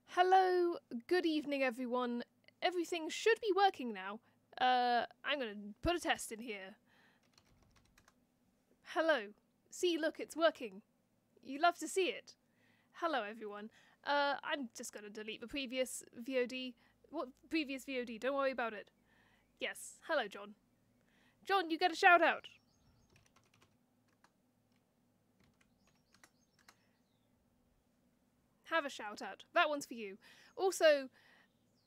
Hello, good evening everyone. Everything should be working now. I'm gonna put a test in here. Hello. See, look, it's working. You love to see it. Hello everyone. I'm just gonna delete the previous VOD. What previous VOD? Don't worry about it. Yes, hello John. John, you get a shout out. Have a shout out. That one's for you. Also,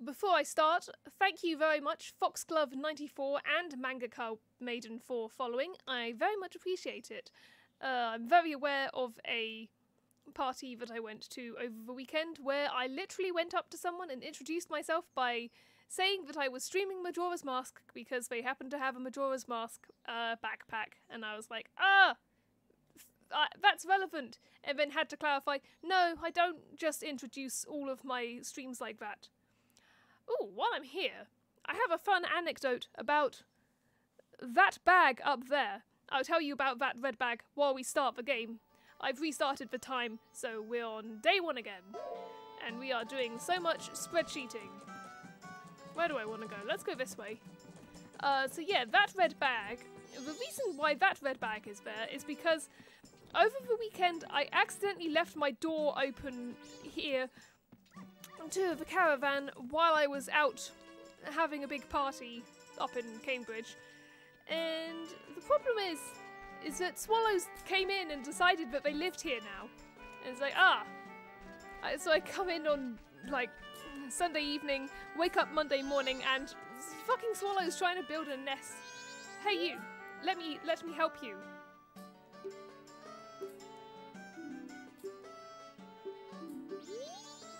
before I start, thank you very much Foxglove94 and Mangaka Maiden for following. I very much appreciate it. I'm very aware of a party that I went to over the weekend where I literally went up to someone and introduced myself by saying that I was streaming Majora's Mask because they happened to have a Majora's Mask backpack, and I was like, that's relevant, and then had to clarify, no, I don't just introduce all of my streams like that. Ooh, while I'm here, I have a fun anecdote about that bag up there. I'll tell you about that red bag while we start the game. I've restarted the time, so we're on day 1 again. And we are doing so much spreadsheeting. Where do I want to go? Let's go this way. So yeah, that red bag, the reason why that red bag is there is because over the weekend I accidentally left my door open here to the caravan while I was out having a big party up in Cambridge. And the problem is that swallows came in and decided that they lived here now. And it's like, so I come in on, like, Sunday evening, wake up Monday morning, and fucking swallows trying to build a nest. Hey you, let me help you.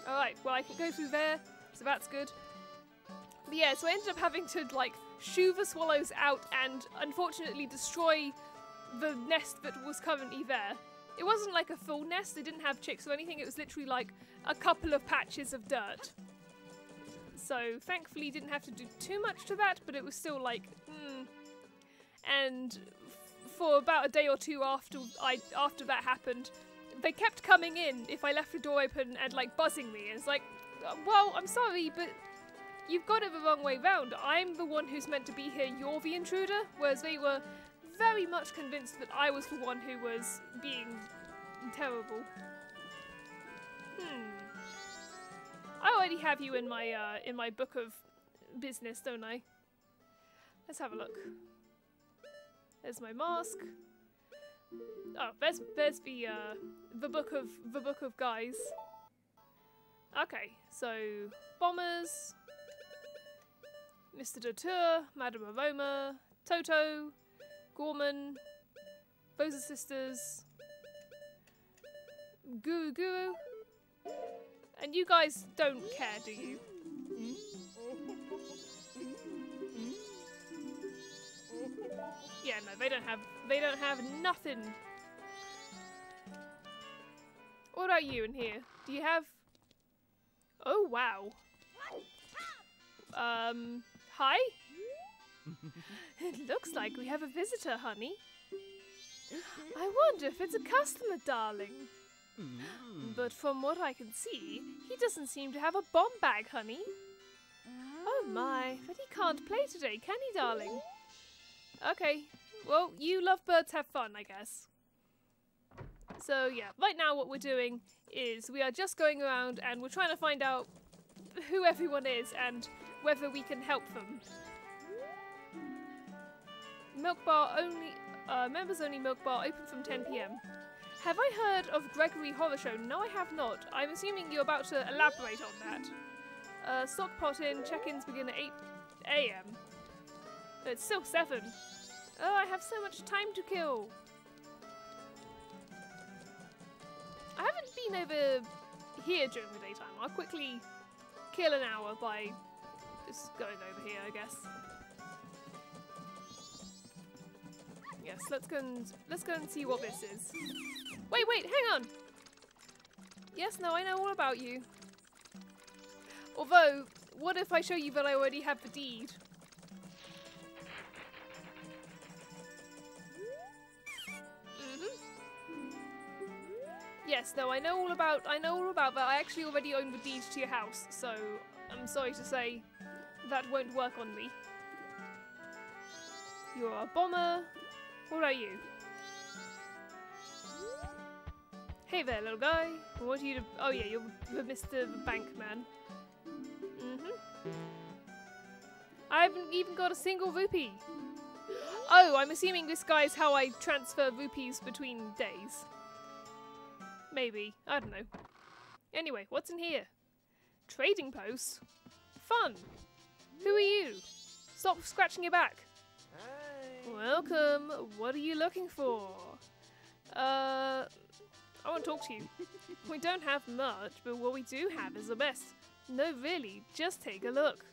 Alright, well I can go through there, so that's good. But yeah, so I ended up having to, like, shoo the swallows out and unfortunately destroy the nest that was currently there. It wasn't like a full nest, they didn't have chicks or anything, it was literally like a couple of patches of dirt. So thankfully didn't have to do too much to that, but it was still like, And for about a day or two after that happened, they kept coming in if I left the door open and like buzzing me. It's like, well, I'm sorry, but you've got it the wrong way round. I'm the one who's meant to be here, you're the intruder, whereas they were very much convinced that I was the one who was being terrible. I already have you in my book of business, don't I? Let's have a look. There's my mask. Oh, there's the book of guys. Okay, so Bombers, Mr. Dauteur, Madame Aroma, Toto, Gorman, Boza Sisters, Guru, and you guys don't care, do you? Yeah, no, they don't have nothing. What about you in here? Do you have? Oh wow. Hi? It looks like we have a visitor, honey. I wonder if it's a customer, darling. But from what I can see, he doesn't seem to have a bomb bag, honey. Oh my, but he can't play today, can he, darling? Okay, well, you lovebirds have fun, I guess. So yeah, right now what we're doing is we are just going around and we're trying to find out who everyone is and whether we can help them. Milk bar only, members only milk bar open from 10 PM. Have I heard of Gregory Horror Show? No, I have not. I'm assuming you're about to elaborate on that. Stock pot in, check-ins begin at 8 AM. It's still 7. Oh, I have so much time to kill. I haven't been over here during the daytime. I'll quickly kill an hour by just going over here, I guess. Yes, let's go and see what this is. Wait, hang on! Yes, no, I know all about you. Although, what if I show you that I already have the deed? Yes, no, I know all about that. I actually already own the deed to your house, so I'm sorry to say that won't work on me. You're a bomber. What are you? Hey there, little guy. What are you? Oh yeah, you're the Mr. Bankman. I haven't even got a single rupee. Oh, I'm assuming this guy is how I transfer rupees between days. Maybe. I don't know. Anyway, what's in here? Trading post? Fun. Who are you? Stop scratching your back. Hi. Welcome. What are you looking for? I want to talk to you. We don't have much, but what we do have is the best. No, really. Just take a look.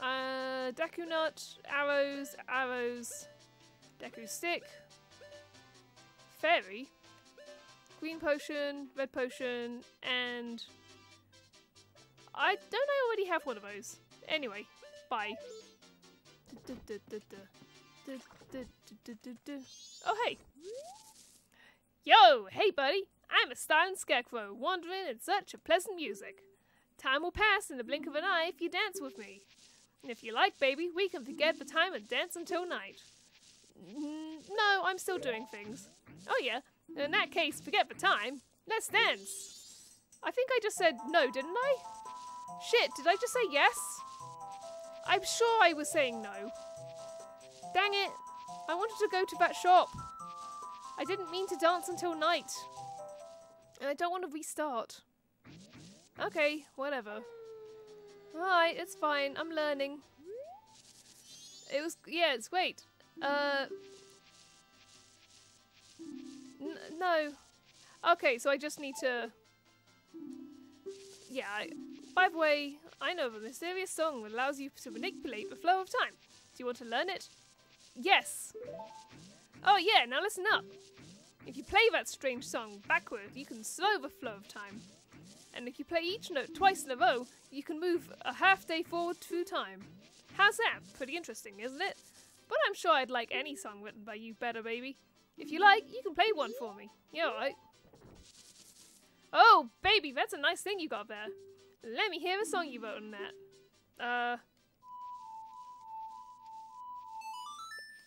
Deku nut, arrows, Deku stick, fairy, green potion, red potion, and I already have one of those. Anyway, bye. Oh hey! Yo, hey buddy! I'm a styling scarecrow, wandering in search of pleasant music. Time will pass in the blink of an eye if you dance with me. And if you like, baby, we can forget the time and dance until night. No, I'm still doing things. Oh yeah, in that case, forget the time. Let's dance. I think I just said no, didn't I? Shit, did I just say yes? I'm sure I was saying no. Dang it, I wanted to go to that shop. I didn't mean to dance until night. And I don't want to restart. Okay, whatever. Alright, it's fine. I'm learning. It was... yeah, it's... wait. No. Okay, so I just need to... yeah, by the way, I know of a mysterious song that allows you to manipulate the flow of time. Do you want to learn it? Yes! Oh yeah, now listen up. If you play that strange song backward, you can slow the flow of time. And if you play each note twice in a row, you can move a half day forward through time. How's that? Pretty interesting, isn't it? But I'm sure I'd like any song written by you better, baby. If you like, you can play one for me. Yeah, alright. Oh, baby, that's a nice thing you got there. Let me hear a song you wrote on that.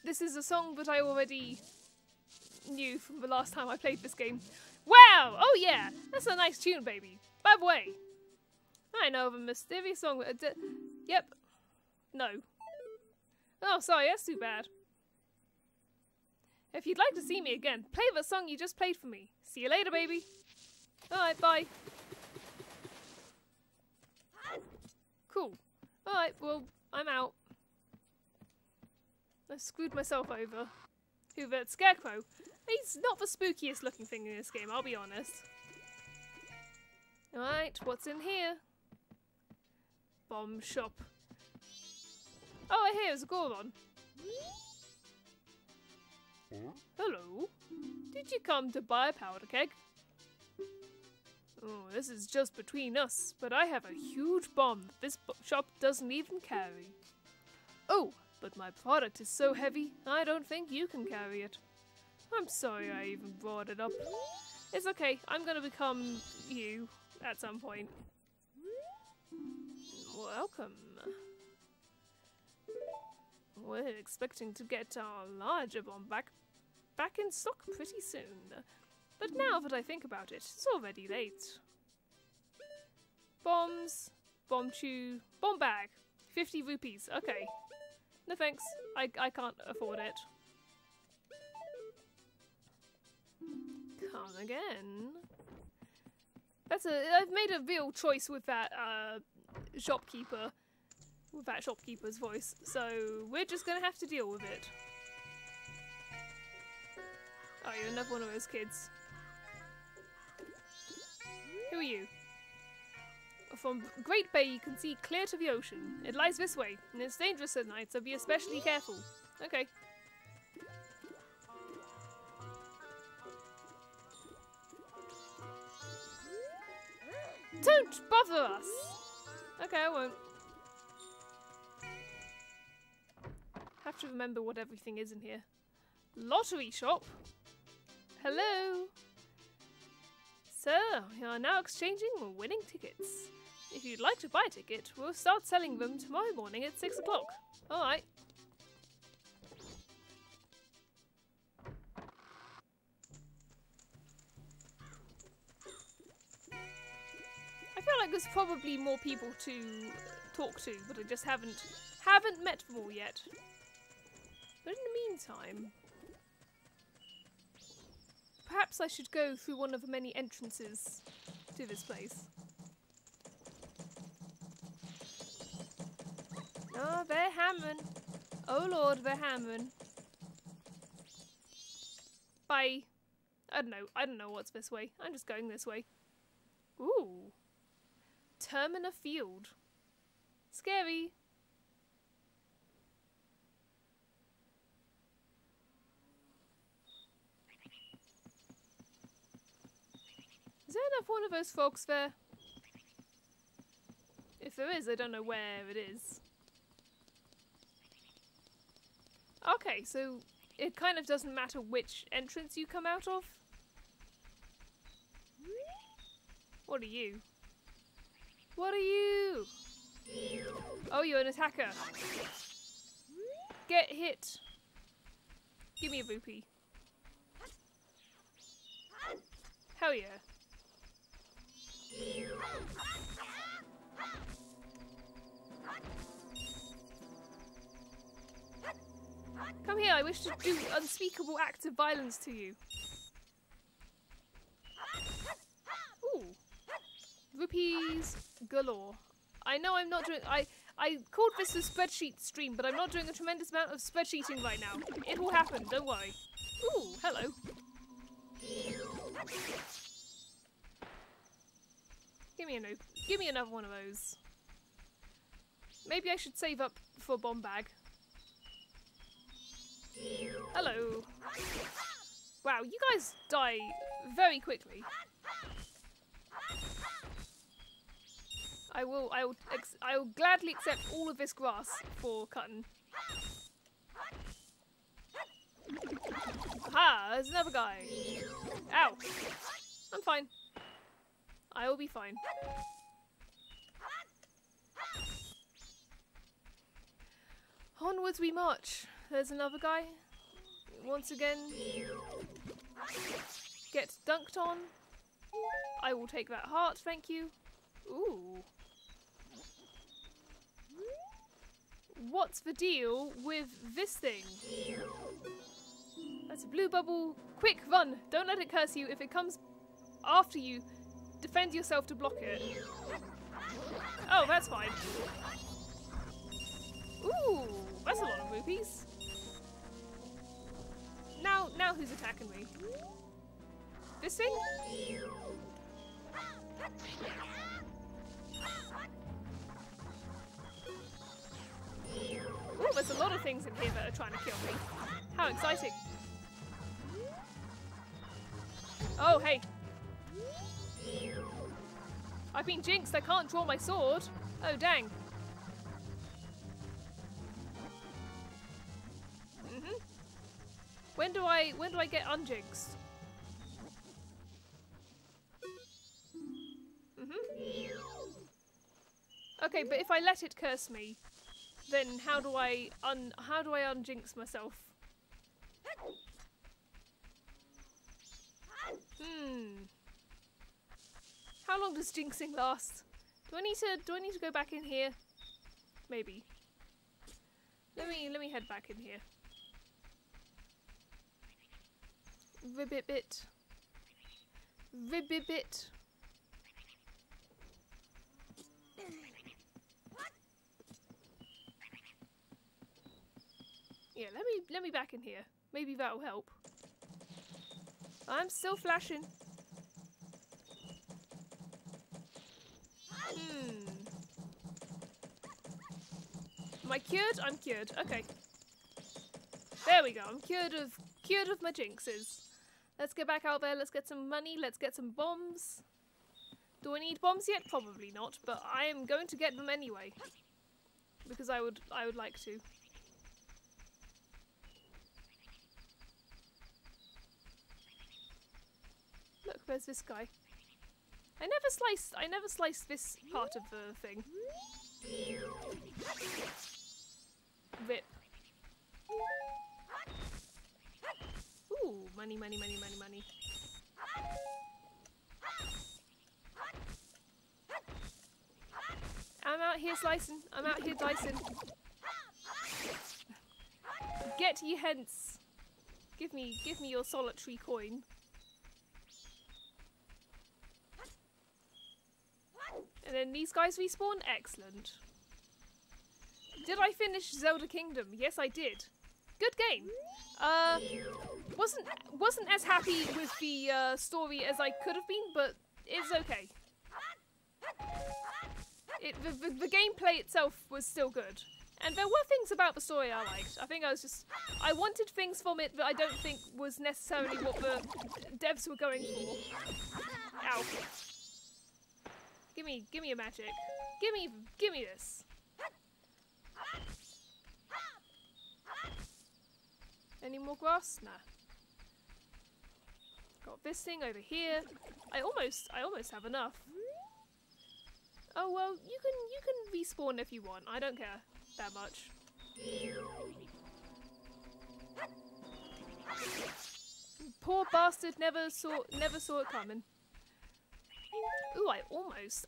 This is a song that I already knew from the last time I played this game. Wow! Oh yeah! That's a nice tune, baby. By the way, I know of a mysterious song. Yep. No. Oh, sorry, that's too bad. If you'd like to see me again, play the song you just played for me. See you later, baby. Alright, bye. Cool. Alright, well, I'm out. I screwed myself over. Who, that scarecrow? He's not the spookiest looking thing in this game, I'll be honest. Alright, what's in here? Bomb shop. Oh, I hear it's a Goron. Hello. Did you come to buy a powder keg? Oh, this is just between us, but I have a huge bomb that this shop doesn't even carry. Oh, but my product is so heavy, I don't think you can carry it. I'm sorry I even brought it up. It's okay, I'm gonna become you at some point. Welcome. We're expecting to get our larger bomb back in stock pretty soon. But now that I think about it, it's already late. Bombs, bomb chew, bomb bag, 50 rupees, okay. No thanks, I can't afford it. Come again. I've made a real choice with that shopkeeper, with that shopkeeper's voice, so we're just gonna have to deal with it. Oh, you're another one of those kids. Who are you? From Great Bay you can see clear to the ocean. It lies this way, and it's dangerous at night, so be especially careful. Okay. Don't bother us! Okay, I won't. Have to remember what everything is in here. Lottery shop? Hello? So, we are now exchanging winning tickets. If you'd like to buy a ticket, we'll start selling them tomorrow morning at 6 o'clock. Alright. I feel like there's probably more people to talk to, but I just haven't met them all yet. But in the meantime, perhaps I should go through one of the many entrances to this place. Oh, they're hammering. Oh lord, they're hammering. Bye. I don't know what's this way. I'm just going this way. Ooh. Termina Field. Scary. Is there enough one of those frogs there? If there is, I don't know where it is. Okay, so it kind of doesn't matter which entrance you come out of? What are you? What are you? Oh, you're an attacker. Get hit. Give me a rupee. Hell yeah. Come here, I wish to do unspeakable acts of violence to you. Ooh. Rupees galore. I know I'm not doing... I called this a spreadsheet stream, but I'm not doing a tremendous amount of spreadsheeting right now. It will happen, don't worry. Ooh, hello. Give me another one of those. Maybe I should save up for a bomb bag. Hello. Wow, you guys die very quickly. I will gladly accept all of this grass for cutting. Aha, there's another guy. Ow. I'm fine. I will be fine. Onwards we march. There's another guy. Once again. Get dunked on. I will take that heart, thank you. Ooh. What's the deal with this thing? That's a blue bubble. Quick, run! Don't let it curse you. If it comes after you, defend yourself to block it. Oh, that's fine. Ooh, that's a lot of rupees. Now who's attacking me? This thing? Ooh, there's a lot of things in here that are trying to kill me. How exciting. Oh, hey. I've been jinxed, I can't draw my sword. Oh, dang. When do I get unjinxed? Okay, but if I let it curse me, then how do I unjinx myself? How long does jinxing last? Do I need to go back in here? Maybe. Let me head back in here. Ribbit. Ribbit. Yeah, let me back in here. Maybe that'll help. I'm still flashing. Am I cured? I'm cured. Okay. There we go. I'm cured of my jinxes. Let's get back out there. Let's get some money. Let's get some bombs. Do I need bombs yet? Probably not, but I am going to get them anyway. Because I would like to. Look, there's this guy. I never sliced this part of the thing. Rip. Ooh, money, money, money, money, money. I'm out here slicing. I'm out here dicing. Get ye hence. Give me your solitary coin. And then these guys respawn? Excellent. Did I finish Zelda Kingdom? Yes, I did. Good game. Wasn't as happy with the story as I could have been, but it's okay. The gameplay itself was still good. And there were things about the story I liked. I think I wanted things from it that I don't think was necessarily what the devs were going for. Ow. Give me a magic. Give me this. Any more grass? Nah. Got this thing over here. I almost have enough. Oh well, you can respawn if you want. I don't care that much. Poor bastard never saw it coming. Ooh, I almost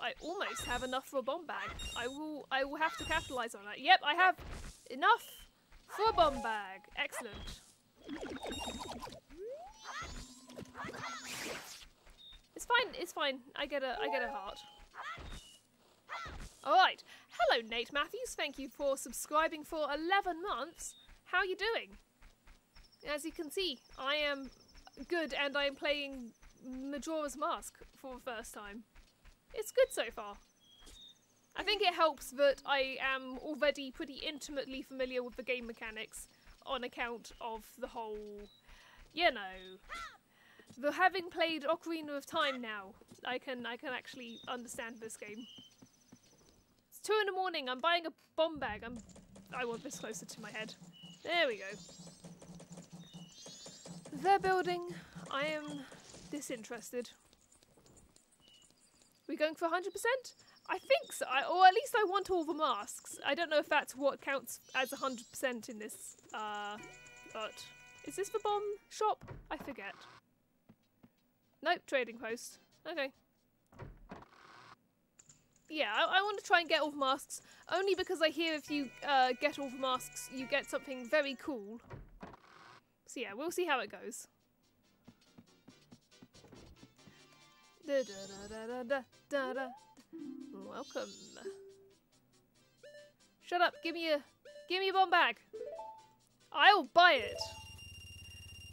have enough for a bomb bag. I will have to capitalize on that. Yep, I have enough for a bomb bag. Excellent. It's fine. I get a heart. Alright. Hello, Nate Matthews. Thank you for subscribing for 11 months. How are you doing? As you can see, I am good and I am playing Majora's Mask for the first time. It's good so far. I think it helps that I am already pretty intimately familiar with the game mechanics on account of the whole, you know, the having played Ocarina of Time now, I can actually understand this game. It's 2 in the morning, I'm buying a bomb bag. I want this closer to my head. There we go. They're building. I am disinterested. We going for 100%? I think so, or at least I want all the masks. I don't know if that's what counts as 100% in this, but... Is this the bomb shop? I forget. Nope, trading post. Okay. Yeah, I want to try and get all the masks, only because I hear if you get all the masks, you get something very cool. So yeah, we'll see how it goes. Da da da da da da da. Welcome. Shut up, give me a bomb bag. I'll buy it.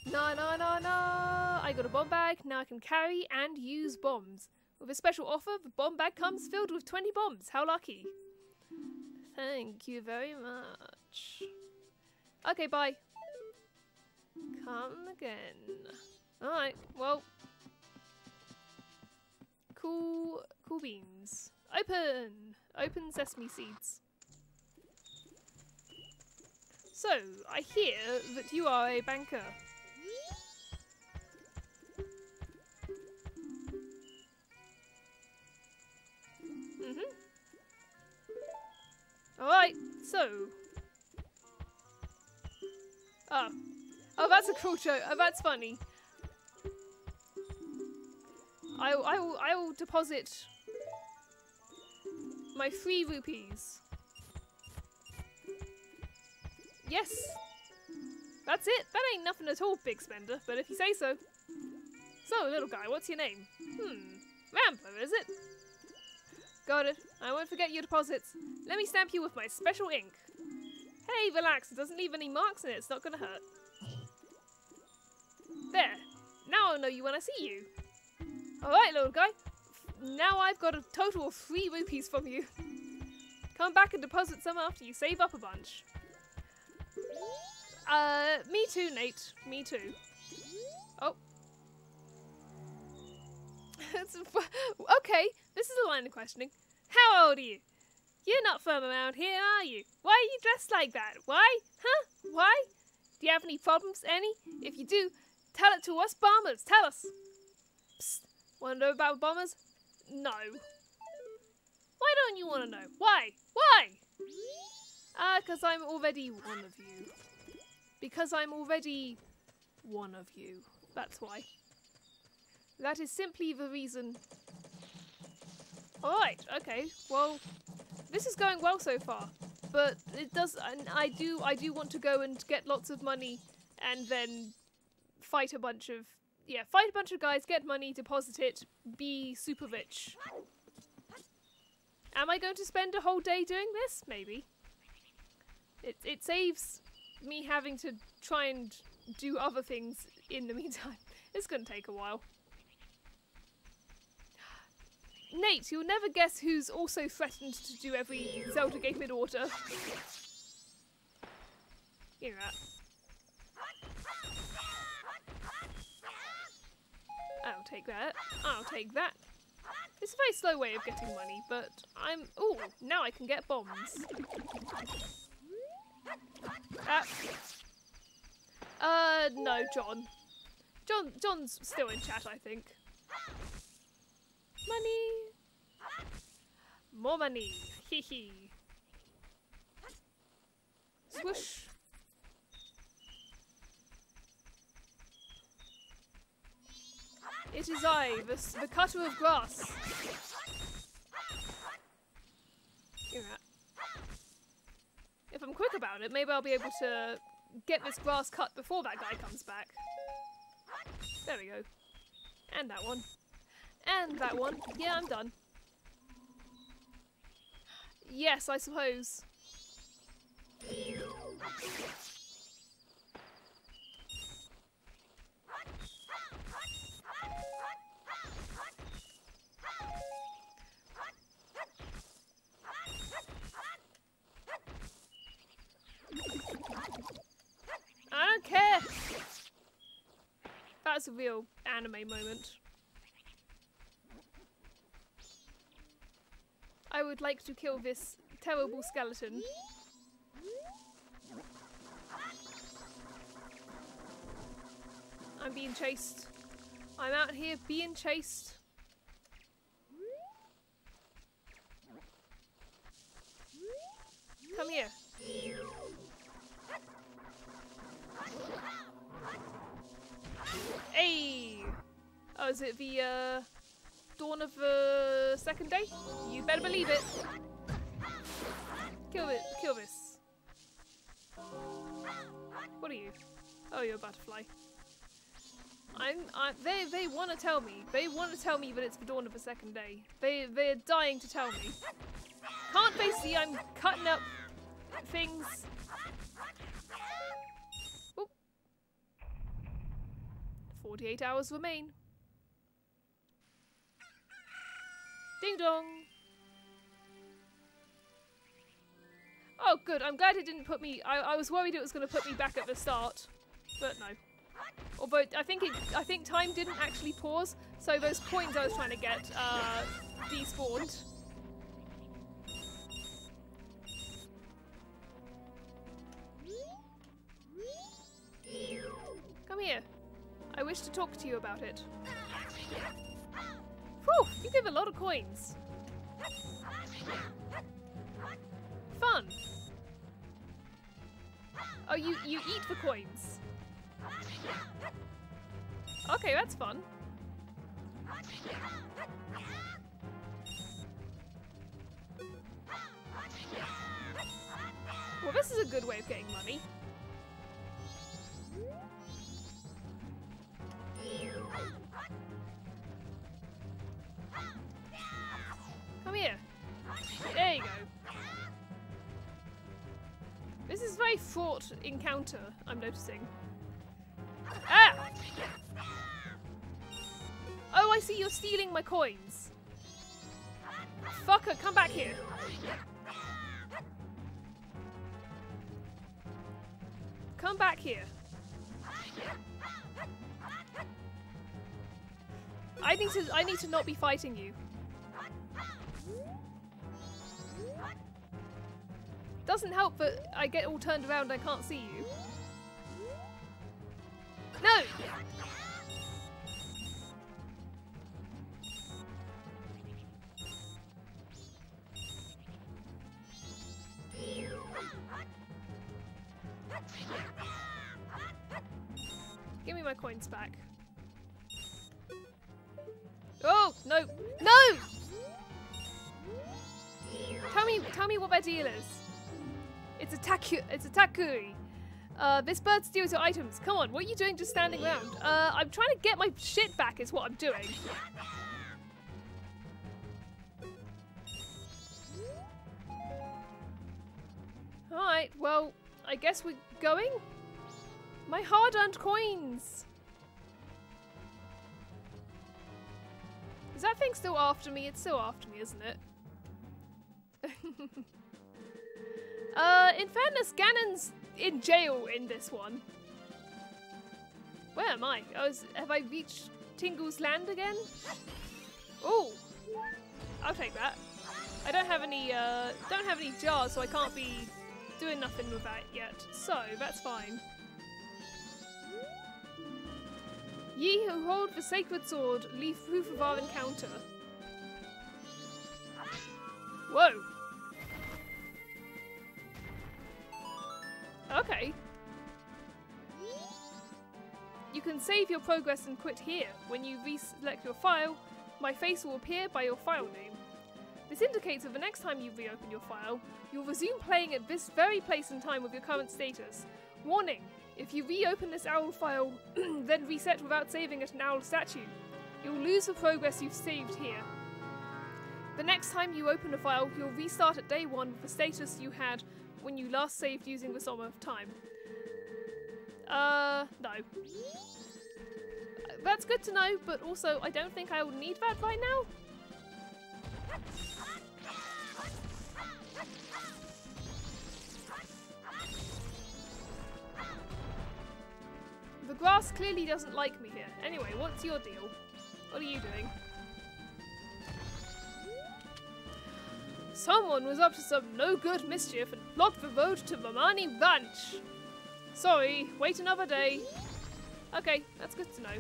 No, no, no, no. I got a bomb bag, now I can carry and use bombs. With a special offer, the bomb bag comes filled with 20 bombs. How lucky. Thank you very much. Okay, bye. Come again. Alright, well. Cool beans. Open sesame seeds. So, I hear that you are a banker. Alright, so. Oh, that's a cool joke. Oh, that's funny. I will deposit my 3 rupees. Yes. That's it. That ain't nothing at all, big spender, but if you say so. So, little guy, what's your name? Rambler, is it? Got it. I won't forget your deposits. Let me stamp you with my special ink. Hey, relax. It doesn't leave any marks in it. It's not gonna hurt. There. Now I'll know you when I see you. Alright, little guy. Now I've got a total of 3 rupees from you. Come back and deposit some after you save up a bunch. Me too, Nate. Me too. Oh. Okay, this is a line of questioning. How old are you? You're not from around here, are you? Why are you dressed like that? Why? Huh? Why? Do you have any problems? Any? If you do, tell it to us bombers. Tell us. Psst. Want to know about bombers? No. Why don't you want to know? Why? Why? Because I'm already one of you. Because I'm already one of you. That's why. That is simply the reason. Alright, okay. Well, this is going well so far. But it does, and I do want to go and get lots of money and then fight a bunch of guys, get money, deposit it, be super rich. Am I going to spend a whole day doing this? Maybe. It saves me having to try and do other things in the meantime. It's going to take a while. Nate, you'll never guess who's also threatened to do every Zelda game in order. Give me that. I'll take that. I'll take that. It's a very slow way of getting money, but I'm... Ooh, now I can get bombs. No, John. John's still in chat, I think. Money! More money! Hee hee! Swoosh! It is I, the cutter of grass. Give me that. If I'm quick about it, maybe I'll be able to get this grass cut before that guy comes back. There we go. And that one. And that one. Yeah, I'm done. Yes, I suppose. I don't care. That's a real anime moment. I would like to kill this terrible skeleton. I'm being chased. I'm out here being chased. Come here. Hey! Oh, is it the dawn of the second day? You better believe it. Kill it. Kill this. What are you? Oh, you're a butterfly. They want to tell me. They want to tell me that it's the dawn of the second day. They're dying to tell me. Can't they see I'm cutting up things? Oop. 48 hours remain. Ding dong. Oh good, I'm glad it didn't put me, I was worried it was going to put me back at the start, but no. Although I think time didn't actually pause, so those coins I was trying to get despawned. Come here. I wish to talk to you about it. Whew, you give a lot of coins. Fun. Oh, you eat the coins. Okay, that's fun. Well, this is a good way of getting money. Come here. There you go. This is a very fraught encounter, I'm noticing. Ah! Oh, I see, you're stealing my coins. Fucker, come back here. Come back here. I need to not be fighting you. Doesn't help that I get all turned around and I can't see you. No! Give me my coins back. Oh, no. No! Tell me what their deal is. It's a takuri. This bird steals your items. Come on, what are you doing just standing around? I'm trying to get my shit back is what I'm doing. Alright, well, I guess we're going? My hard-earned coins! Is that thing still after me? It's still after me, isn't it? In fairness, Ganon's in jail in this one. Where am I? Have I reached Tingle's land again? Oh, I'll take that. I don't have any jars, so I can't be doing nothing with that yet. So that's fine. Ye who hold the sacred sword, leave proof of our encounter. Whoa. Okay. You can save your progress and quit here. When you reselect your file, my face will appear by your file name. This indicates that the next time you reopen your file, you'll resume playing at this very place and time with your current status. Warning! If you reopen this owl file, then reset without saving at an owl statue, you'll lose the progress you've saved here. The next time you open a file, you'll restart at day 1 with the status you had when you last saved using the Song of Time. No. That's good to know, but also I don't think I will need that right now. The grass clearly doesn't like me here. Anyway, what's your deal? What are you doing? Someone was up to some no-good mischief and blocked the road to Romani Ranch. Sorry, wait another day. Okay, that's good to know.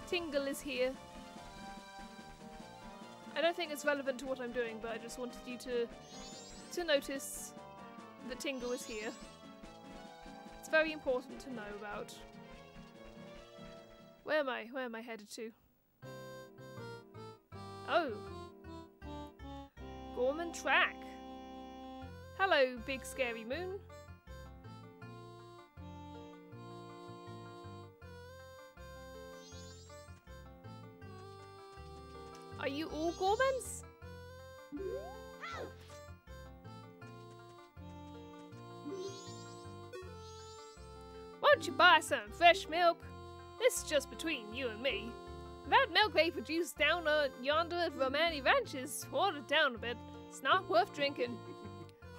Tingle is here. I don't think it's relevant to what I'm doing, but I just wanted you to notice that Tingle is here. It's very important to know about. Where am I headed to? Oh. Gorman Track. Hello, big scary moon. Are you all Gormans? Won't you buy some fresh milk? This is just between you and me. That milk they produce down yonder at Romani Ranch is watered down a bit. It's not worth drinking.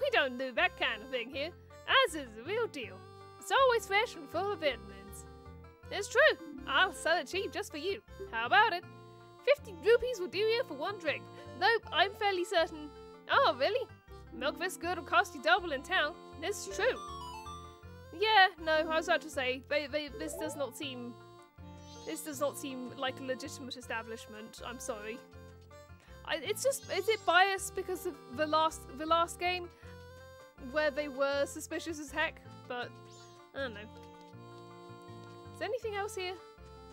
We don't do that kind of thing here. Ours is the real deal. It's always fresh and full of vitamins. It's true. I'll sell it cheap just for you. How about it? 50 rupees will do you for one drink. Nope, I'm fairly certain. Oh, really? Milk this good will cost you double in town. This is true. Yeah, no, I was about to say, this does not seem like a legitimate establishment. I'm sorry. It's just, is it biased because of the last game where they were suspicious as heck? But I don't know. Is there anything else here?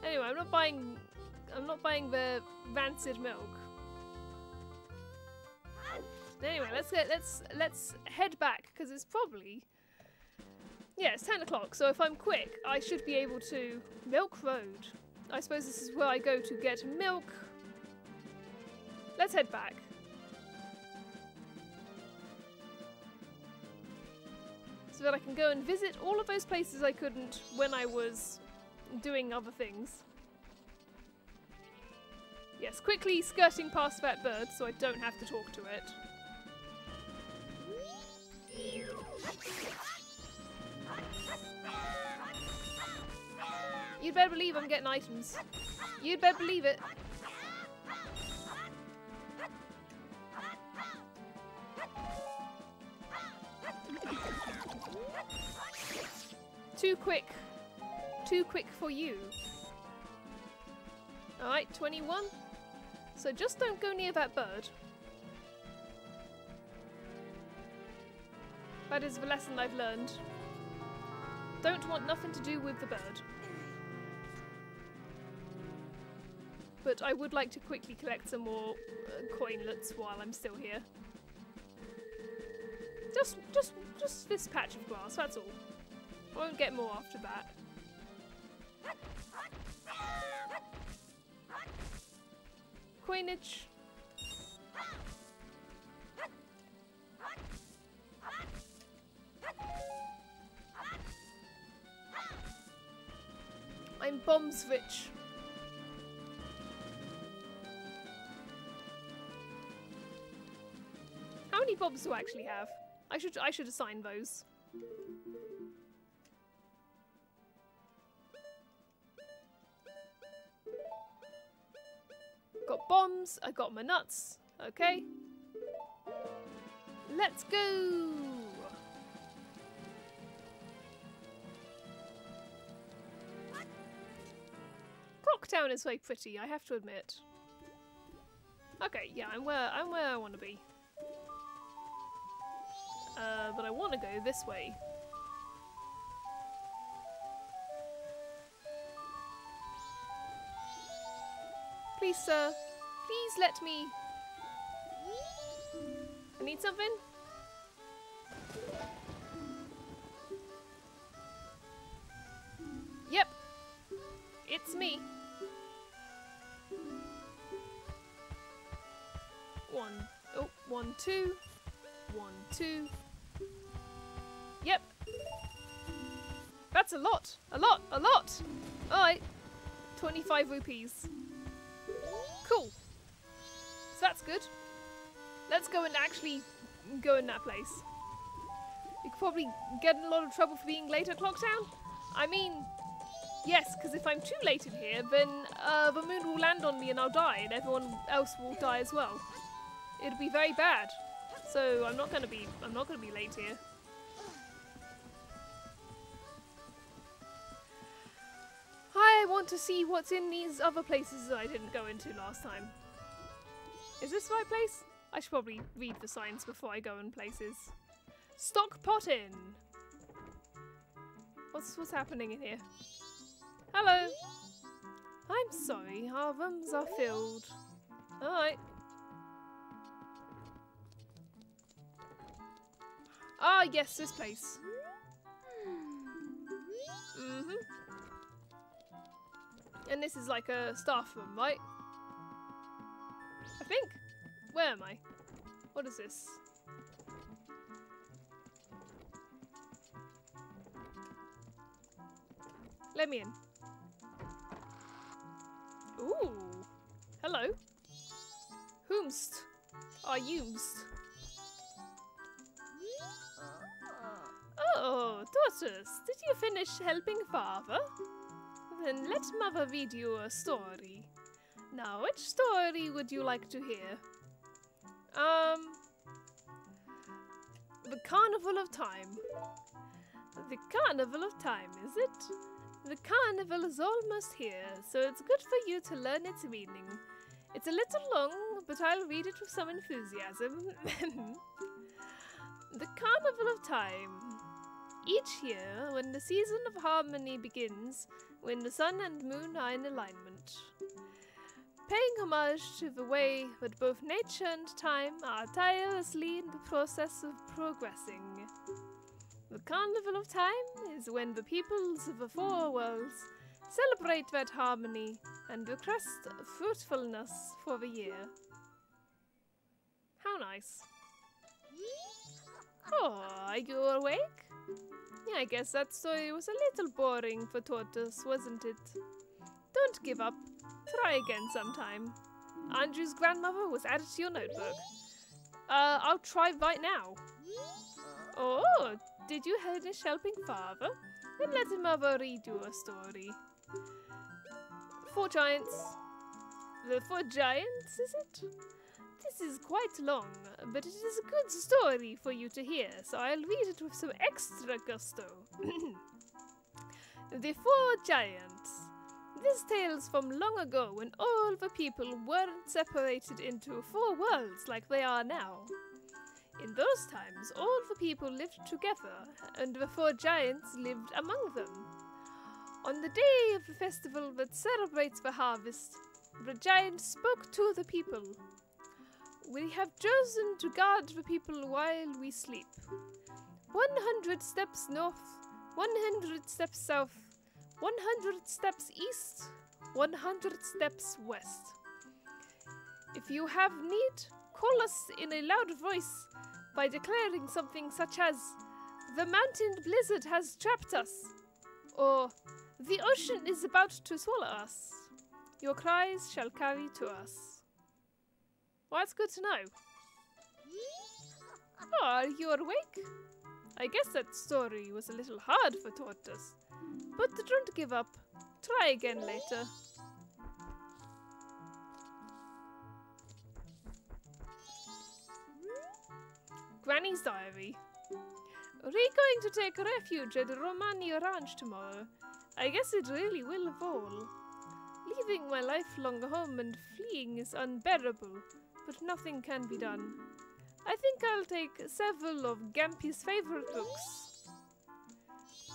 Anyway, I'm not buying the rancid milk. Anyway, let's head back because it's probably, yeah, it's 10 o'clock. So if I'm quick, I should be able to Milk Road. I suppose this is where I go to get milk. Let's head back. So that I can go and visit all of those places I couldn't when I was doing other things. Yes, quickly skirting past that bird so I don't have to talk to it. You'd better believe I'm getting items. You'd better believe it. Too quick. Too quick for you. Alright, 21. So just don't go near that bird. That is the lesson I've learned. Don't want nothing to do with the bird. But I would like to quickly collect some more coinlets while I'm still here. Just this patch of grass, that's all. I won't get more after that. Coinage. I'm bombs rich. How many bombs do I actually have? I should assign those. Got bombs, I got my nuts. Okay. Let's go! Clocktown is very pretty, I have to admit. Okay, yeah, I'm where I want to be. But I want to go this way. Please, sir. Please let me. I need something? Yep. It's me. 1, 2. 1, 2. Yep. That's a lot. A lot. A lot. Alright. 25 rupees. Cool. So that's good. Let's go and actually go in that place. You could probably get in a lot of trouble for being late at Clocktown. I mean, yes, because if I'm too late in here, then the moon will land on me and I'll die, and everyone else will die as well. It'll be very bad. So I'm not gonna be late here. I want to see what's in these other places that I didn't go into last time. Is this the right place? I should probably read the signs before I go in places. Stock potting. What's happening in here? Hello. I'm sorry, our rooms are filled. Alright. Ah, yes, this place. Mm-hmm. And this is like a staff room, right? I think. Where am I? What is this? Let me in. Ooh. Hello. Whomst are used? Oh, daughters, did you finish helping father? Then let mother read you a story. Now, which story would you like to hear? The Carnival of Time. The Carnival of Time, is it? The carnival is almost here, so it's good for you to learn its meaning. It's a little long, but I'll read it with some enthusiasm. The Carnival of Time. Each year, when the season of harmony begins, when the sun and moon are in alignment, paying homage to the way that both nature and time are tirelessly in the process of progressing. The Carnival of Time is when the peoples of the four worlds celebrate that harmony and request fruitfulness for the year. How nice. Oh, are you awake? Yeah, I guess that story was a little boring for Tortoise, wasn't it? Don't give up. Try again sometime. Andrew's grandmother was added to your notebook. I'll try right now. Oh, did you finish helping father? Then let mother read you a story. 4 giants. The 4 giants, is it? This is quite long, but it is a good story for you to hear, so I'll read it with some extra gusto. The 4 giants. This tales from long ago when all the people weren't separated into 4 worlds like they are now. In those times, all the people lived together, and the 4 giants lived among them. On the day of the festival that celebrates the harvest, the giant spoke to the people. We have chosen to guard the people while we sleep. 100 steps north, 100 steps south, 100 steps east, 100 steps west. If you have need, call us in a loud voice by declaring something such as, "The mountain blizzard has trapped us," or "The ocean is about to swallow us." Your cries shall carry to us. Well, that's good to know. Oh, are you awake? I guess that story was a little hard for Tortoise, but don't give up. Try again later. Granny's diary. We're going to take refuge at Romani Ranch tomorrow. I guess it really will fall. Leaving my lifelong home and fleeing is unbearable, but nothing can be done. I think I'll take several of Gampy's favorite books.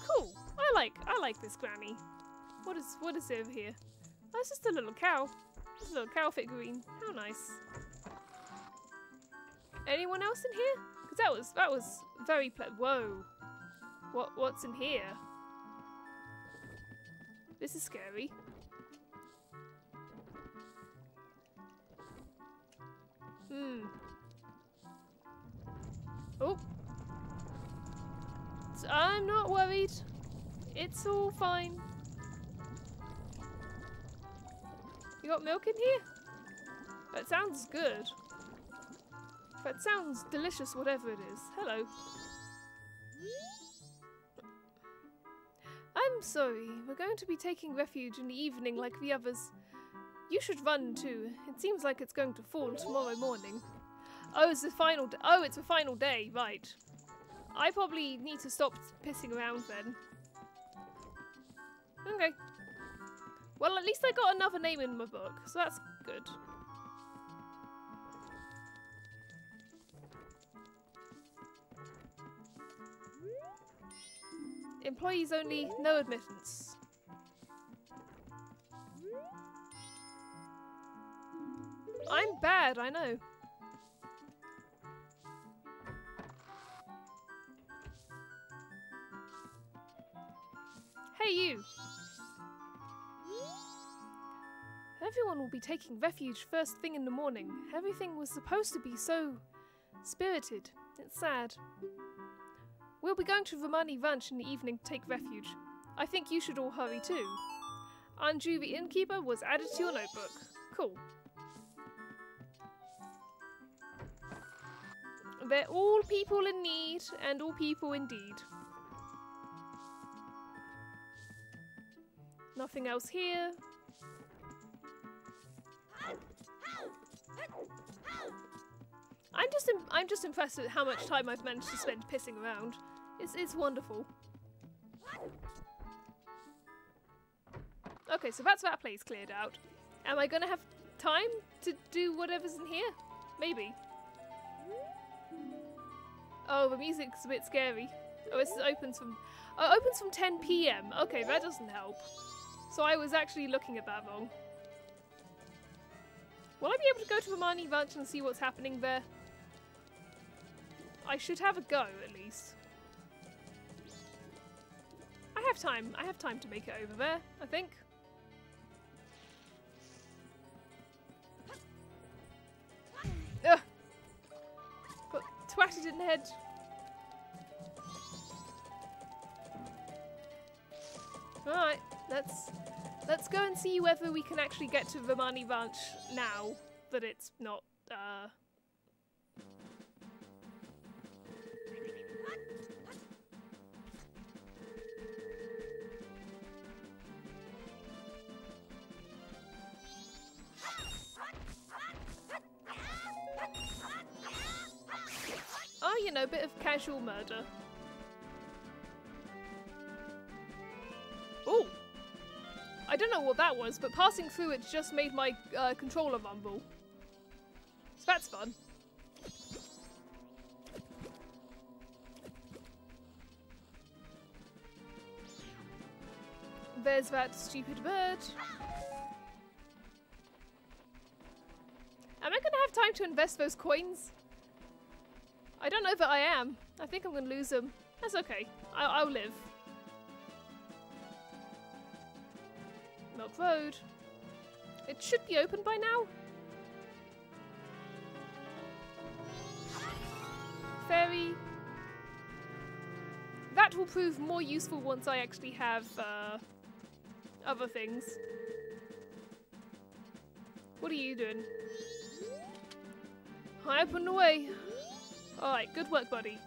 Cool. I like this granny. What is over here? Oh, it's just a little cow. Just a little cow figurine. How nice. Anyone else in here? Because that was very whoa. What's in here? This is scary. Oh. So I'm not worried. It's all fine. You got milk in here? That sounds good. That sounds delicious, whatever it is. Hello. I'm sorry. We're going to be taking refuge in the evening like the others. You should run too. It seems like it's going to fall tomorrow morning. Oh, it's the final day. Oh, it's the final day. Right. I probably need to stop pissing around then. Okay. Well, at least I got another name in my book, so that's good. Employees only, no admittance. I'm bad, I know. Hey, you! Everyone will be taking refuge first thing in the morning. Everything was supposed to be so spirited. It's sad. We'll be going to Romani Ranch in the evening to take refuge. I think you should all hurry too. Andrew the innkeeper was added to your notebook. Cool. They're all people in need and all people indeed. Nothing else here. I'm just impressed at how much time I've managed to spend pissing around. It's wonderful. Okay, so that's that place cleared out. Am I gonna have time to do whatever's in here? Maybe. Oh, the music's a bit scary. Oh, it opens from 10 PM. Okay, that doesn't help. So I was actually looking at that wrong. Will I be able to go to Romani Ranch and see what's happening there? I should have a go, at least. I have time to make it over there, I think. Ugh! Got twatted in the head. Alright, let's go and see whether we can actually get to Romani Ranch now that it's not, Oh, you know, a bit of casual murder. Ooh! I don't know what that was, but passing through it just made my controller rumble. So that's fun. there's that stupid bird. Am I gonna have time to invest those coins? I don't know that I am. I think I'm gonna lose them. That's okay. I'll live. Milk Road. It should be open by now. Ferry. That will prove more useful once I actually have other things. What are you doing? High up and away. Alright, good work, buddy.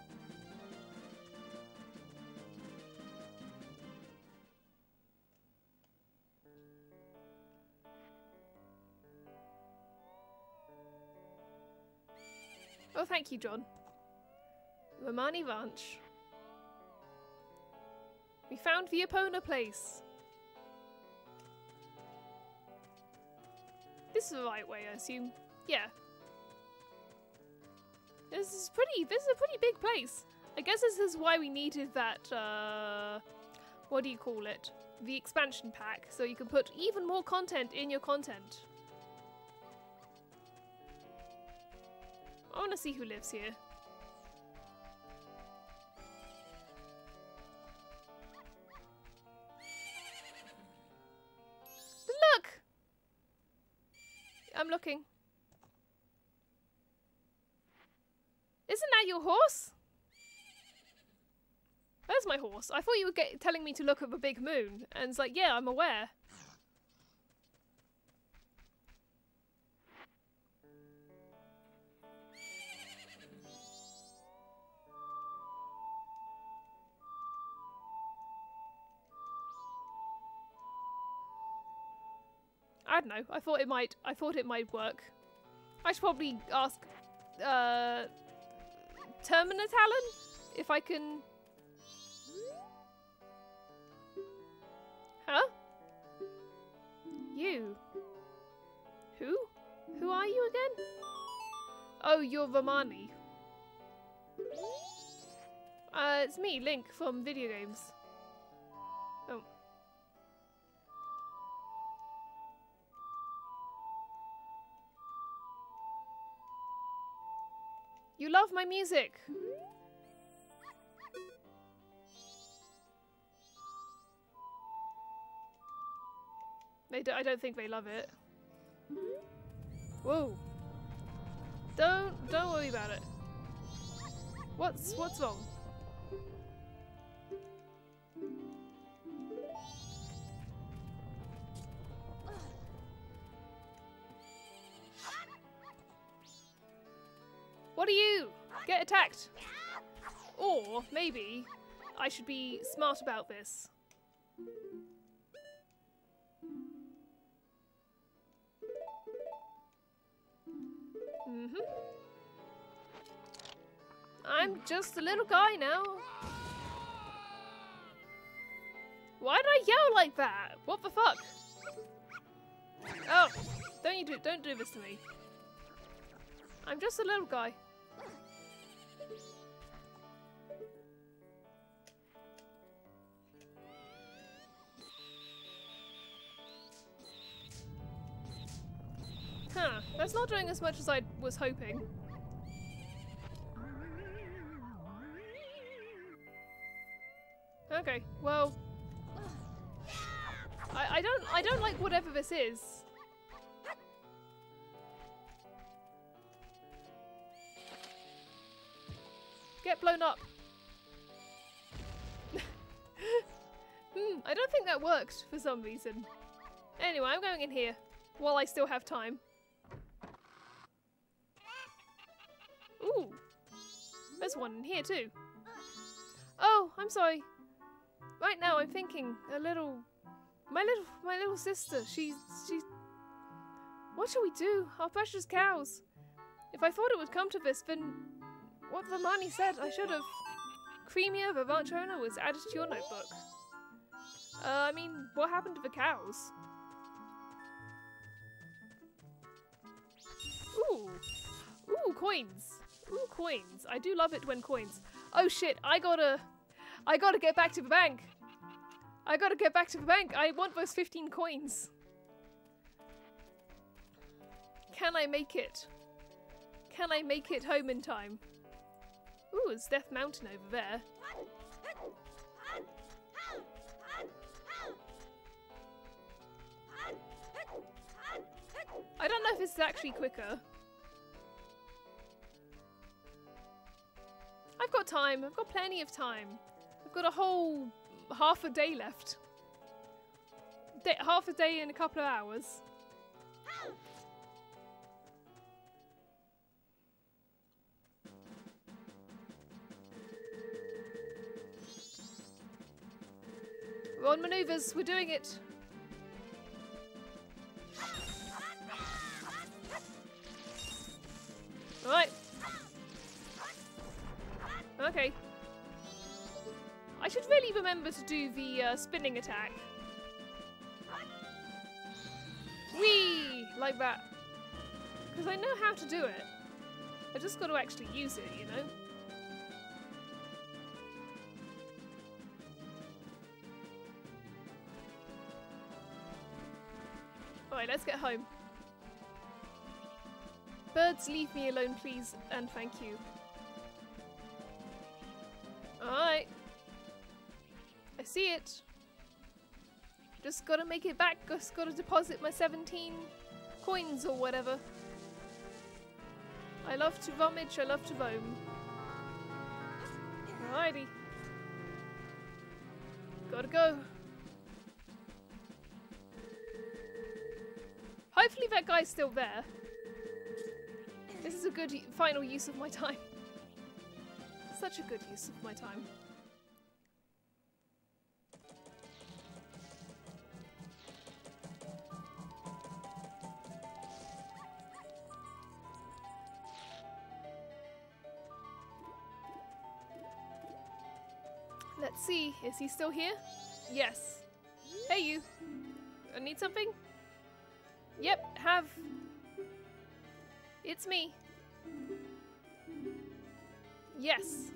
Oh, thank you, John. Romani Ranch. We found the Epona place. This is the right way, I assume. Yeah. This is a pretty big place. I guess this is why we needed that, what do you call it? The expansion pack, so you can put even more content in your content. I want to see who lives here. Look! I'm looking. Isn't that your horse? There's my horse. I thought you were telling me to look at the big moon. And it's like, yeah, I'm aware. I don't know. I thought it might work. I should probably ask Terminatalon if I can. Huh? You? Who? Who are you again? Oh, you're Romani. It's me, Link from video games. Oh. You love my music! I don't think they love it. Whoa! Don't worry about it. What's wrong? What are you? Get attacked! Or maybe I should be smart about this. I'm just a little guy now. Why did I yell like that? What the fuck? Oh, don't do this to me. I'm just a little guy. Huh, that's not doing as much as I was hoping. Okay, well, I don't like whatever this is. Get blown up. I don't think that worked for some reason. Anyway, I'm going in here while I still have time. Ooh, there's one in here too. Oh, I'm sorry. Right now I'm thinking my little sister, she's what shall we do? Our precious cows. If I thought it would come to this, then what Romani said, I should have. Creamier, the ranch owner, was added to your notebook. I mean, what happened to the cows? Ooh, coins. Ooh, coins. I do love it when coins. Oh shit, I gotta get back to the bank. I gotta get back to the bank. I want those 15 coins. Can I make it? Can I make it home in time? Ooh, it's Death Mountain over there. I don't know if this is actually quicker. I've got time. I've got plenty of time. I've got a whole half a day left. Half a day in a couple of hours. We're on maneuvers. We're doing it. Alright. Okay. I should really remember to do the spinning attack. Whee! Like that. Because I know how to do it. I just got to actually use it, you know? Alright, let's get home. Birds, leave me alone, please, and thank you. Alright. I see it. Just gotta make it back. Just gotta deposit my 17 coins or whatever. I love to rummage, I love to roam. Alrighty. Gotta go. Hopefully that guy's still there. This is a good final use of my time. Such a good use of my time. Let's see, is he still here? Yes. Hey you. I need something? Yep, have. It's me. Yes.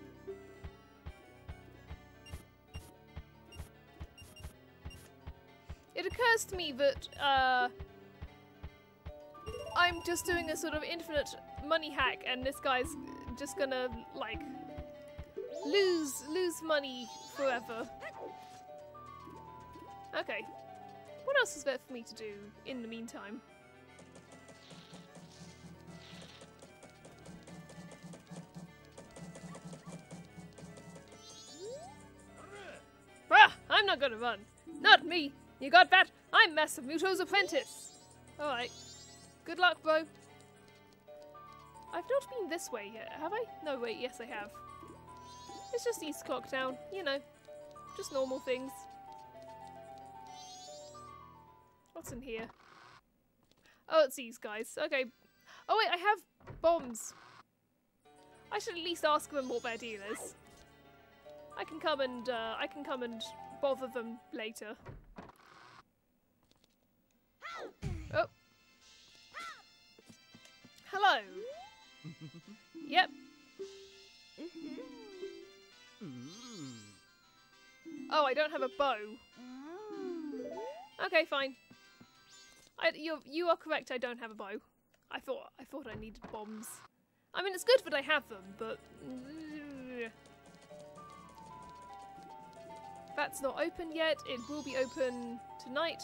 It occurs to me that I'm just doing a sort of infinite money hack and this guy's just gonna like lose money forever. Okay. What else is there for me to do in the meantime? Ah, I'm not gonna run. Not me. You got that? I'm Master Muto's apprentice. Alright. Good luck, bro. I've not been this way yet, have I? No, wait, yes I have. It's just East Clocktown, you know. Just normal things. What's in here? Oh, it's these guys. Okay. Oh wait, I have bombs. I should at least ask them what their deal is. I can come and bother them later. Oh. Hello. Yep. Oh, I don't have a bow. Okay, fine. You are correct. I don't have a bow. I thought I needed bombs. I mean, it's good that I have them, but that's not open yet. It will be open tonight.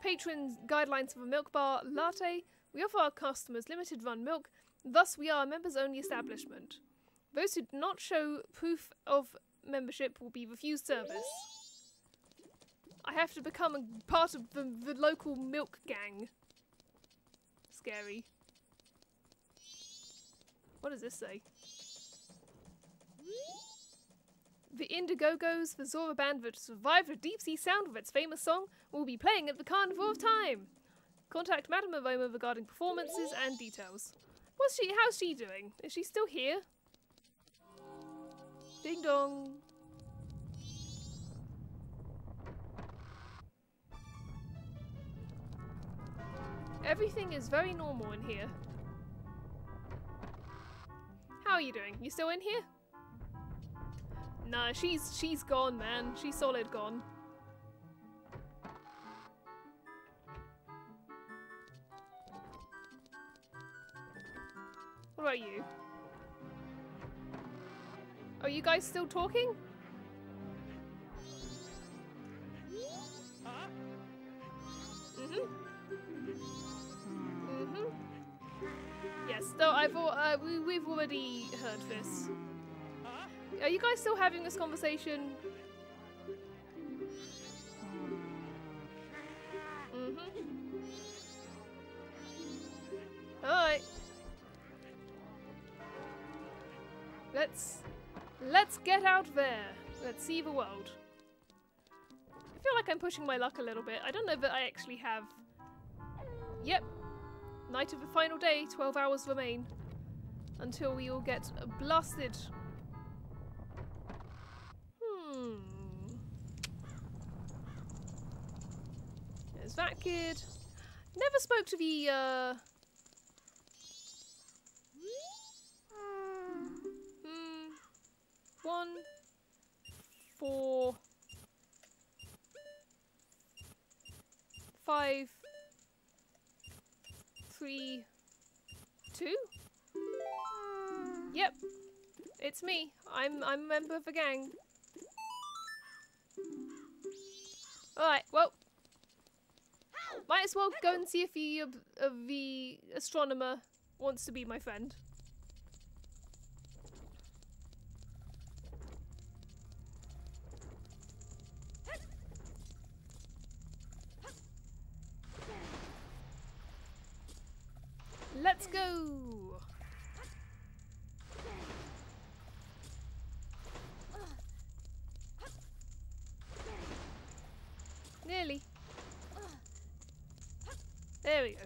Patron guidelines for a milk bar latte. We offer our customers limited run milk. Thus, we are a members-only establishment. Those who do not show proof of membership will be refused service. I have to become a part of the local milk gang. Scary. What does this say? The Indigogos, the Zora band that survived the deep-sea sound of its famous song, will be playing at the Carnival of Time. Contact Madame Aroma regarding performances and details. How's she doing? Is she still here? Ding dong. Everything is very normal in here. are you doing? You still in here? Nah, she's gone, man. She's solid gone. What about you? Are you guys still talking? Yes, though we've already heard this. Are you guys still having this conversation? Alright. Let's get out there. Let's see the world. I feel like I'm pushing my luck a little bit. I don't know that I actually have... Yep. Night of the final day, 12 hours remain. Until we all get blasted. There's that kid. Never spoke to the, 1, 4, 5, 3, 2? Yep, it's me. I'm a member of the gang. Alright, well, might as well go and see if the astronomer wants to be my friend. Let's go! Nearly. There we go.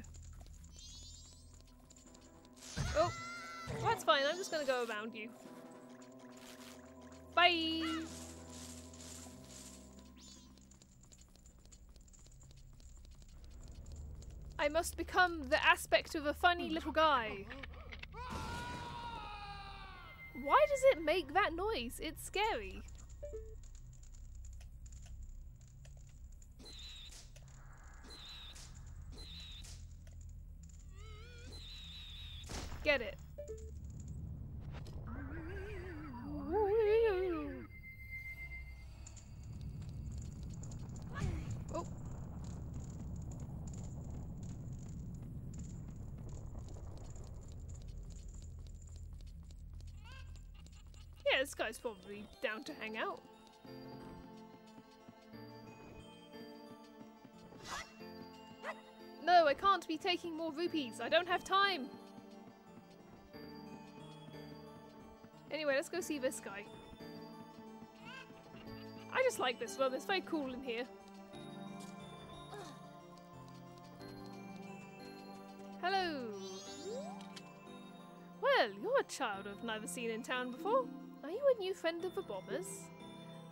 Oh, that's fine. I'm just gonna go around you. Bye! I must become the aspect of a funny little guy. Why does it make that noise? It's scary. Get it. Oh. Yeah, this guy's probably down to hang out. No, I can't be taking more rupees. I don't have time. Anyway, let's go see this guy. I just like this room. It's very cool in here. Hello. Well, you're a child I've never seen in town before. Are you a new friend of the Bombers?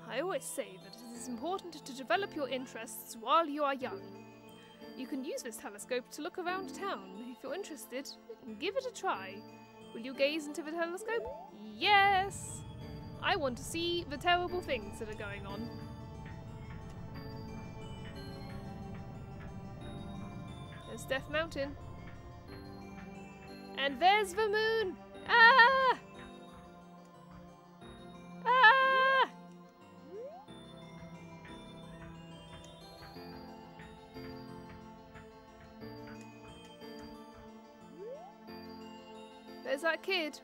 I always say that it is important to develop your interests while you are young. You can use this telescope to look around town. If you're interested, give it a try. Will you gaze into the telescope? Yes! I want to see the terrible things that are going on. There's Death Mountain. And there's the moon! Ah! Ah! There's that kid.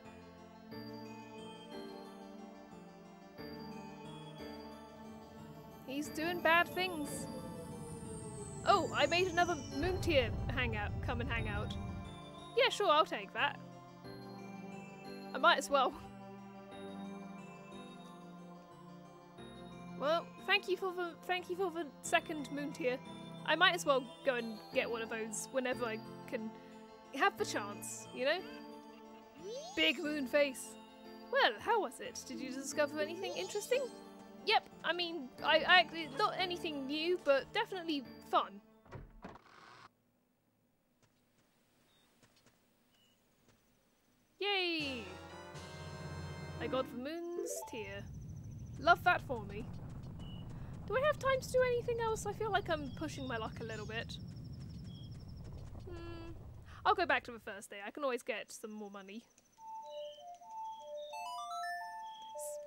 He's doing bad things. Oh, I made another moon tier hangout. Come and hang out. Yeah, sure, I'll take that. I might as well. Well, thank you for the second moon tier. I might as well go and get one of those whenever I can have the chance, you know? Big moon face. Well, how was it? Did you discover anything interesting? Yep, I mean, I not anything new, but definitely fun. Yay! I got the moon's tear. Love that for me. Do I have time to do anything else? I feel like I'm pushing my luck a little bit. I'll go back to the first day. I can always get some more money.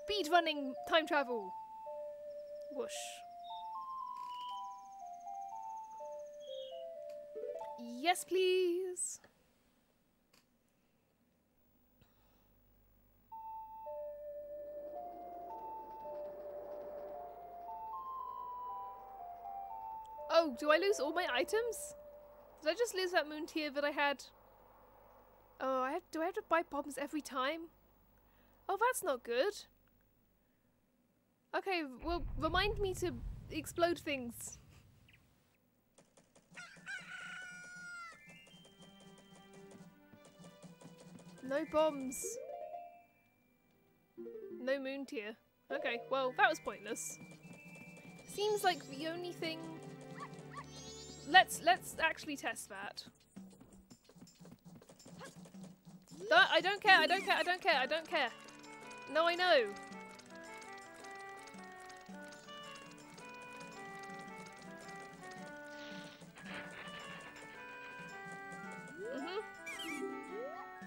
Speed running time travel. Whoosh. Yes, please. Oh, do I lose all my items? Did I just lose that moon tier that I had? Oh, do I have to buy bombs every time? Oh, that's not good. Okay, well, remind me to explode things. No bombs. No moon tier. Okay, well, that was pointless. Seems like the only thing... Let's actually test that. I don't care, I don't care, I don't care, I don't care. No, I know.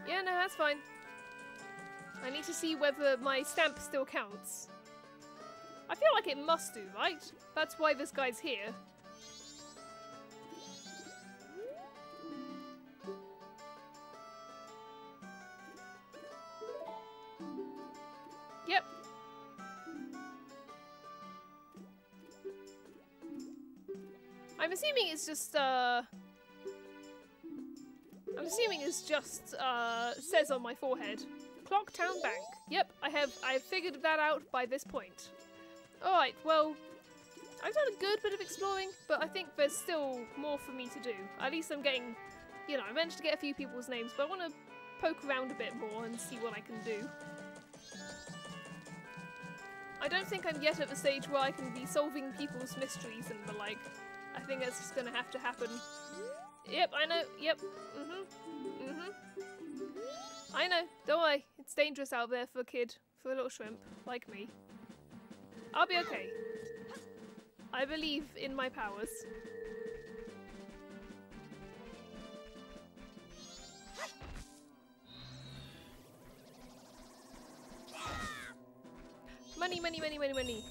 Yeah, no, that's fine. I need to see whether my stamp still counts. I feel like it must do, right? That's why this guy's here. Yep. I'm assuming it's just, says on my forehead. Clocktown Bank. Yep, I've figured that out by this point. Alright, well, I've done a good bit of exploring, but I think there's still more for me to do. At least I'm getting, you know, I managed to get a few people's names, but I want to poke around a bit more and see what I can do. I don't think I'm yet at the stage where I can be solving people's mysteries and the like. I think that's just gonna have to happen. Yep, I know, yep, I know, don't worry, it's dangerous out there for a kid, for a little shrimp, like me. I'll be okay. I believe in my powers. Money, money, money, money, money.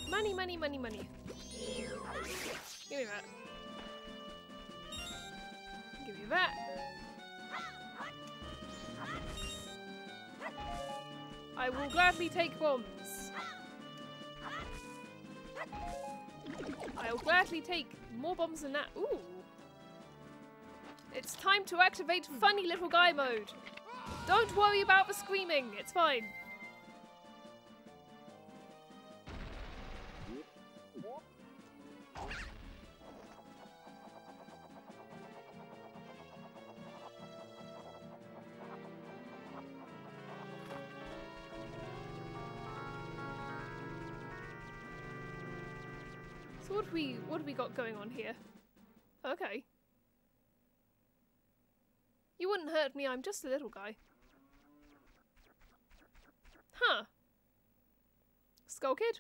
Money, money, money, money. Give me that. Give me that. I will gladly take bombs. I will gladly take more bombs than that. Ooh. It's time to activate funny little guy mode. Don't worry about the screaming. It's fine. So what have we got going on here? Okay. You wouldn't hurt me, I'm just a little guy. Huh. Skull Kid?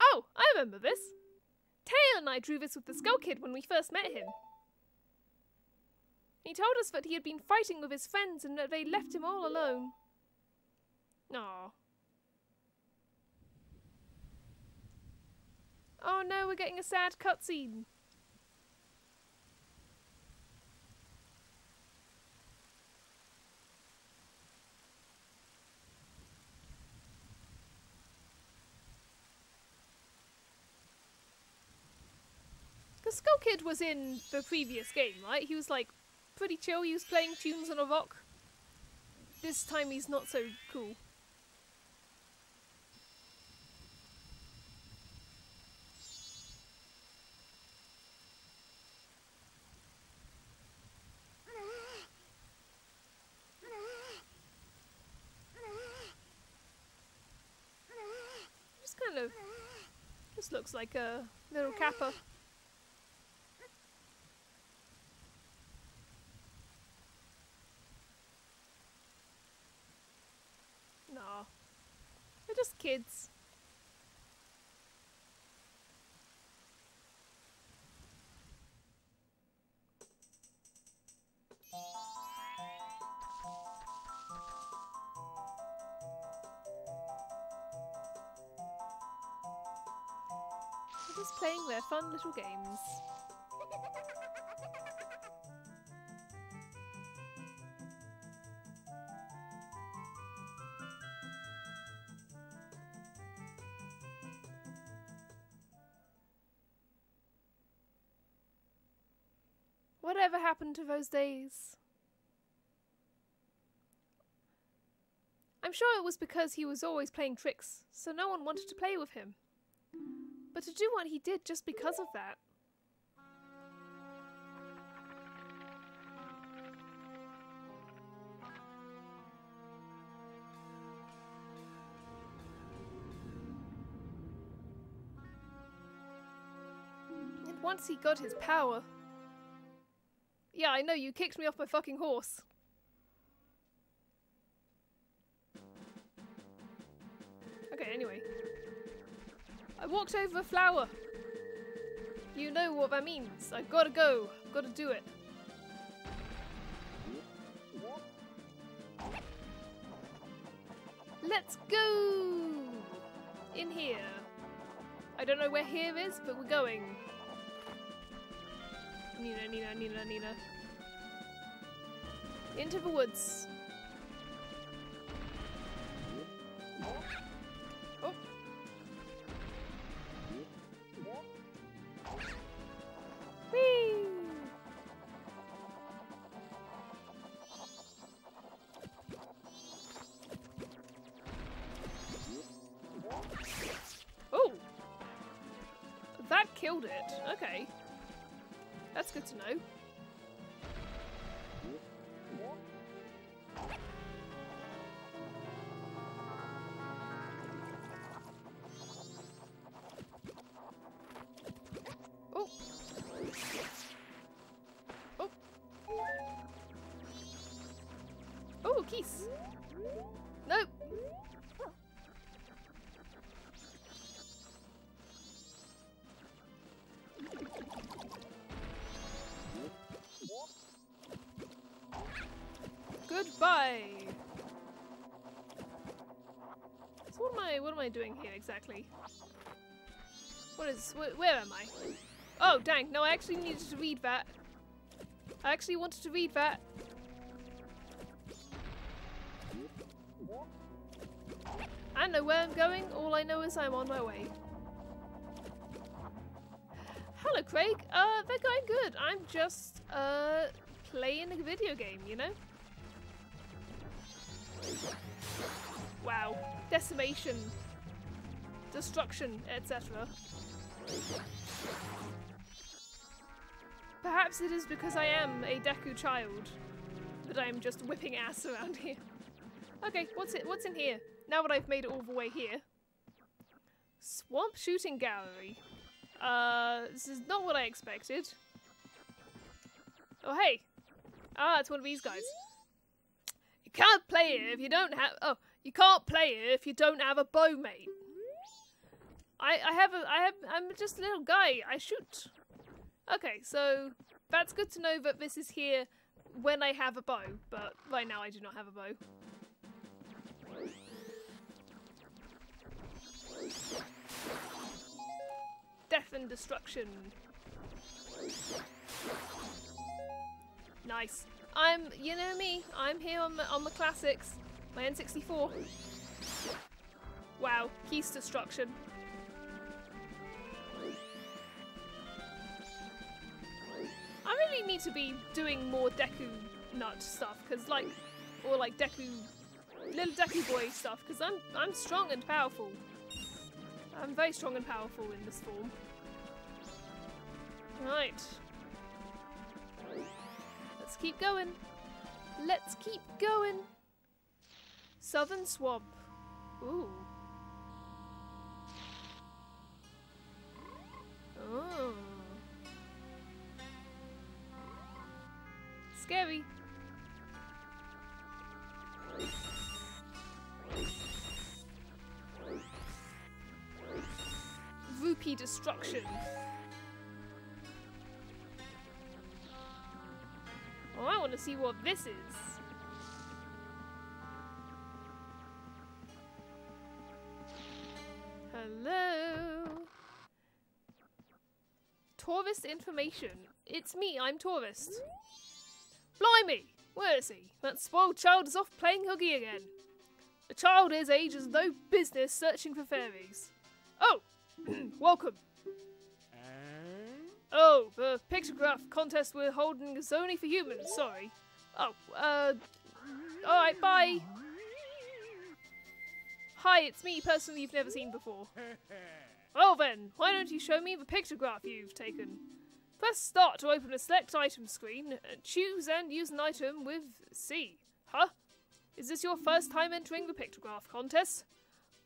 Oh, I remember this. Tail and I drew this with the Skull Kid when we first met him. He told us that he had been fighting with his friends and that they left him all alone. Aww. Oh no, we're getting a sad cutscene. The Skull Kid was in the previous game, right? He was like pretty chill, he was playing tunes on a rock. This time he's not so cool. This looks like a little kappa. They're just kids. They're just playing their fun little games. Whatever happened to those days? I'm sure it was because he was always playing tricks, so no one wanted to play with him. But to do what he did just because of that. And once he got his power... Yeah, I know, you kicked me off my fucking horse. Okay, anyway. I walked over a flower. You know what that means. I've gotta go. I've gotta do it. Let's go! In here. I don't know where here is, but we're going. Nina. Into the woods. Oh. Whee! Oh! That killed it. Okay. That's good to know. Oh. Oh. Oh, keys. Nope. Goodbye. So what am I doing here exactly? What is where am I? Oh dang, no, I actually needed to read that. I actually wanted to read that. I don't know where I'm going, all I know is I'm on my way. Hello Craig, they're going good. I'm just playing a video game, you know? Wow. Decimation. Destruction, etc. Perhaps it is because I am a Deku child that I'm just whipping ass around here. Okay, what's in here? Now that I've made it all the way here. Swamp shooting gallery. This is not what I expected. Oh hey! Ah, it's one of these guys. You can't play it if you don't have. Oh, you can't play it if you don't have a bow, mate. I'm just a little guy. I shoot. Okay, so that's good to know that this is here when I have a bow, but right now I do not have a bow. Death and destruction. Nice. You know me, I'm here on the classics. My N64. Wow, keys destruction. I really need to be doing more Deku Nut stuff, cause or little Deku Boy stuff, cause I'm strong and powerful. I'm very strong and powerful in this form. Right. Let's keep going. Let's keep going. Southern Swamp. Ooh. Oh. Scary. destruction. Oh, I want to see what this is. Hello? Tourist information. It's me, I'm Tourist. Blimey! Where is he? That spoiled child is off playing hooky again. A child his age has no business searching for fairies. Oh! Welcome. Oh, the pictograph contest we're holding is only for humans, sorry. Oh, alright, bye. Hi, it's me, person you've never seen before. Well then, why don't you show me the pictograph you've taken? Press start to open a select item screen. Choose and use an item with C. Huh? Is this your first time entering the pictograph contest?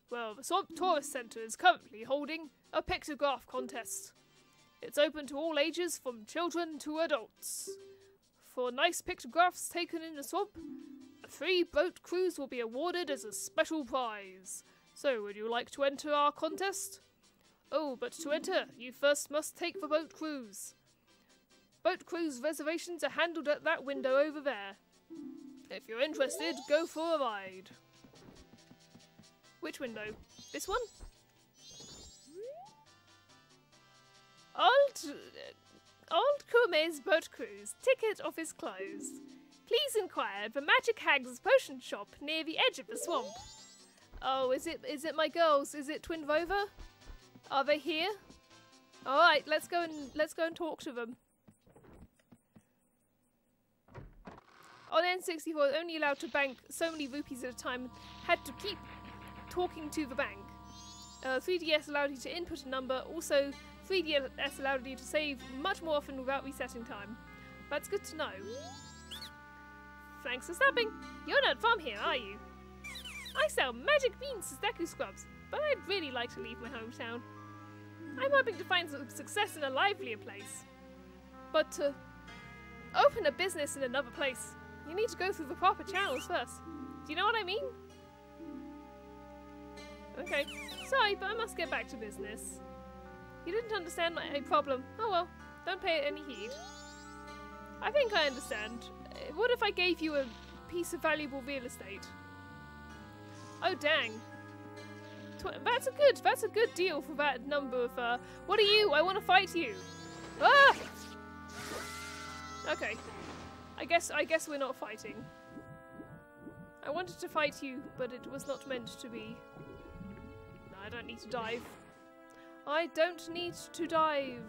Well, the Swamp Tourist Centre is currently holding a pictograph contest. It's open to all ages, from children to adults. For nice pictographs taken in the swamp, a free boat cruise will be awarded as a special prize. So, would you like to enter our contest? Oh, but to enter, you first must take the boat cruise. Boat cruise reservations are handled at that window over there. If you're interested, go for a ride. Which window? This one? Old Kume's boat cruise. Ticket office closed. Please inquire at the Magic Hag's potion shop near the edge of the swamp. Oh, is it my girls? Is it Twin Rover? Are they here? All right, let's go and talk to them. On N64, only allowed to bank so many rupees at a time. Had to keep talking to the bank. 3DS allowed you to input a number. Also, 3DS allowed you to save much more often without resetting time. That's good to know. Thanks for stopping. You're not from here, are you? I sell magic beans to Deku Scrubs, but I'd really like to leave my hometown. I'm hoping to find some success in a livelier place. But to open a business in another place, you need to go through the proper channels first. Do you know what I mean? Okay, sorry, but I must get back to business. You didn't understand my problem. Oh well, don't pay it any heed. I think I understand. What if I gave you a piece of valuable real estate? Oh dang. That's a good deal for that number of, what are you? I want to fight you. Ah! Okay. I guess we're not fighting. I wanted to fight you, but it was not meant to be. No, I don't need to dive. I don't need to dive.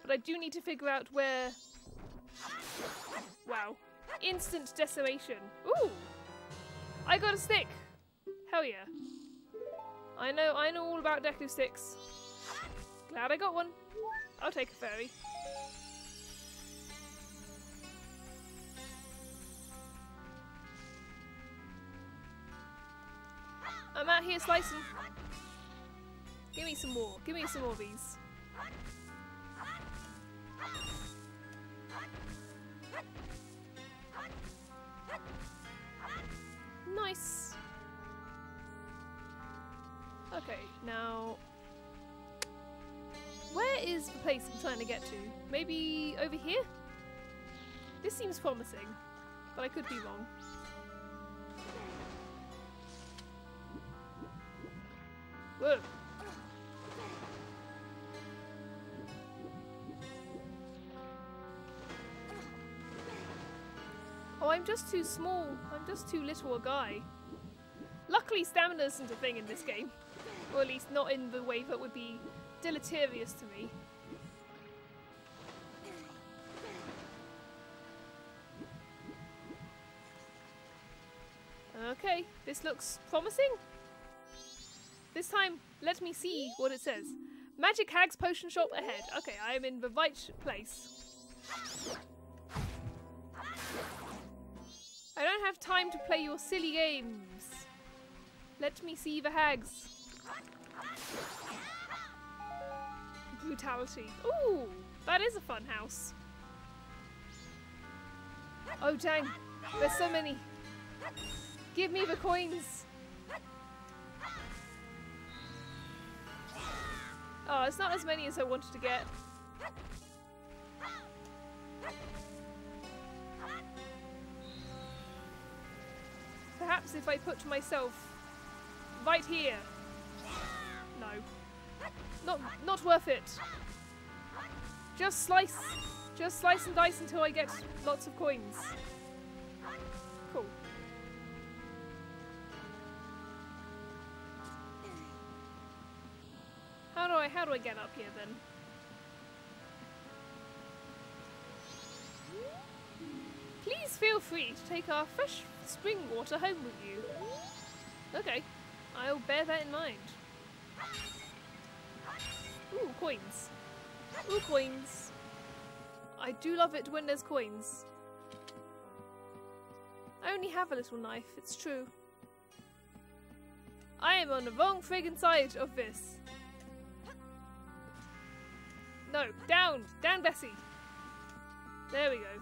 But I do need to figure out where... Wow. Instant decimation. Ooh! I got a stick! Hell yeah. I know all about Deku sticks. Glad I got one. I'll take a fairy. I'm out here slicing. Give me some more. Give me some more of these. Nice. Okay, now... Where is the place I'm trying to get to? Maybe over here? This seems promising, but I could be wrong. Whoa. Oh, I'm just too small. I'm just too little a guy. Luckily, stamina isn't a thing in this game. Or at least not in the way that would be deleterious to me. Okay, this looks promising. This time, let me see what it says. Magic Hag's potion shop ahead. Okay, I am in the right place. I don't have time to play your silly games. Let me see the hags. Brutality. Ooh, that is a fun house. Oh dang, there's so many. Give me the coins. Oh, it's not as many as I wanted to get. Perhaps if I put myself right here. No. Not worth it. Just slice and dice until I get lots of coins. Cool. How do I get up here then? Please feel free to take our fresh spring water home with you. Okay, I'll bear that in mind. Ooh, coins. Ooh, coins. I do love it when there's coins. I only have a little knife, it's true. I am on the wrong friggin' side of this. No, down! Down, Bessie! There we go.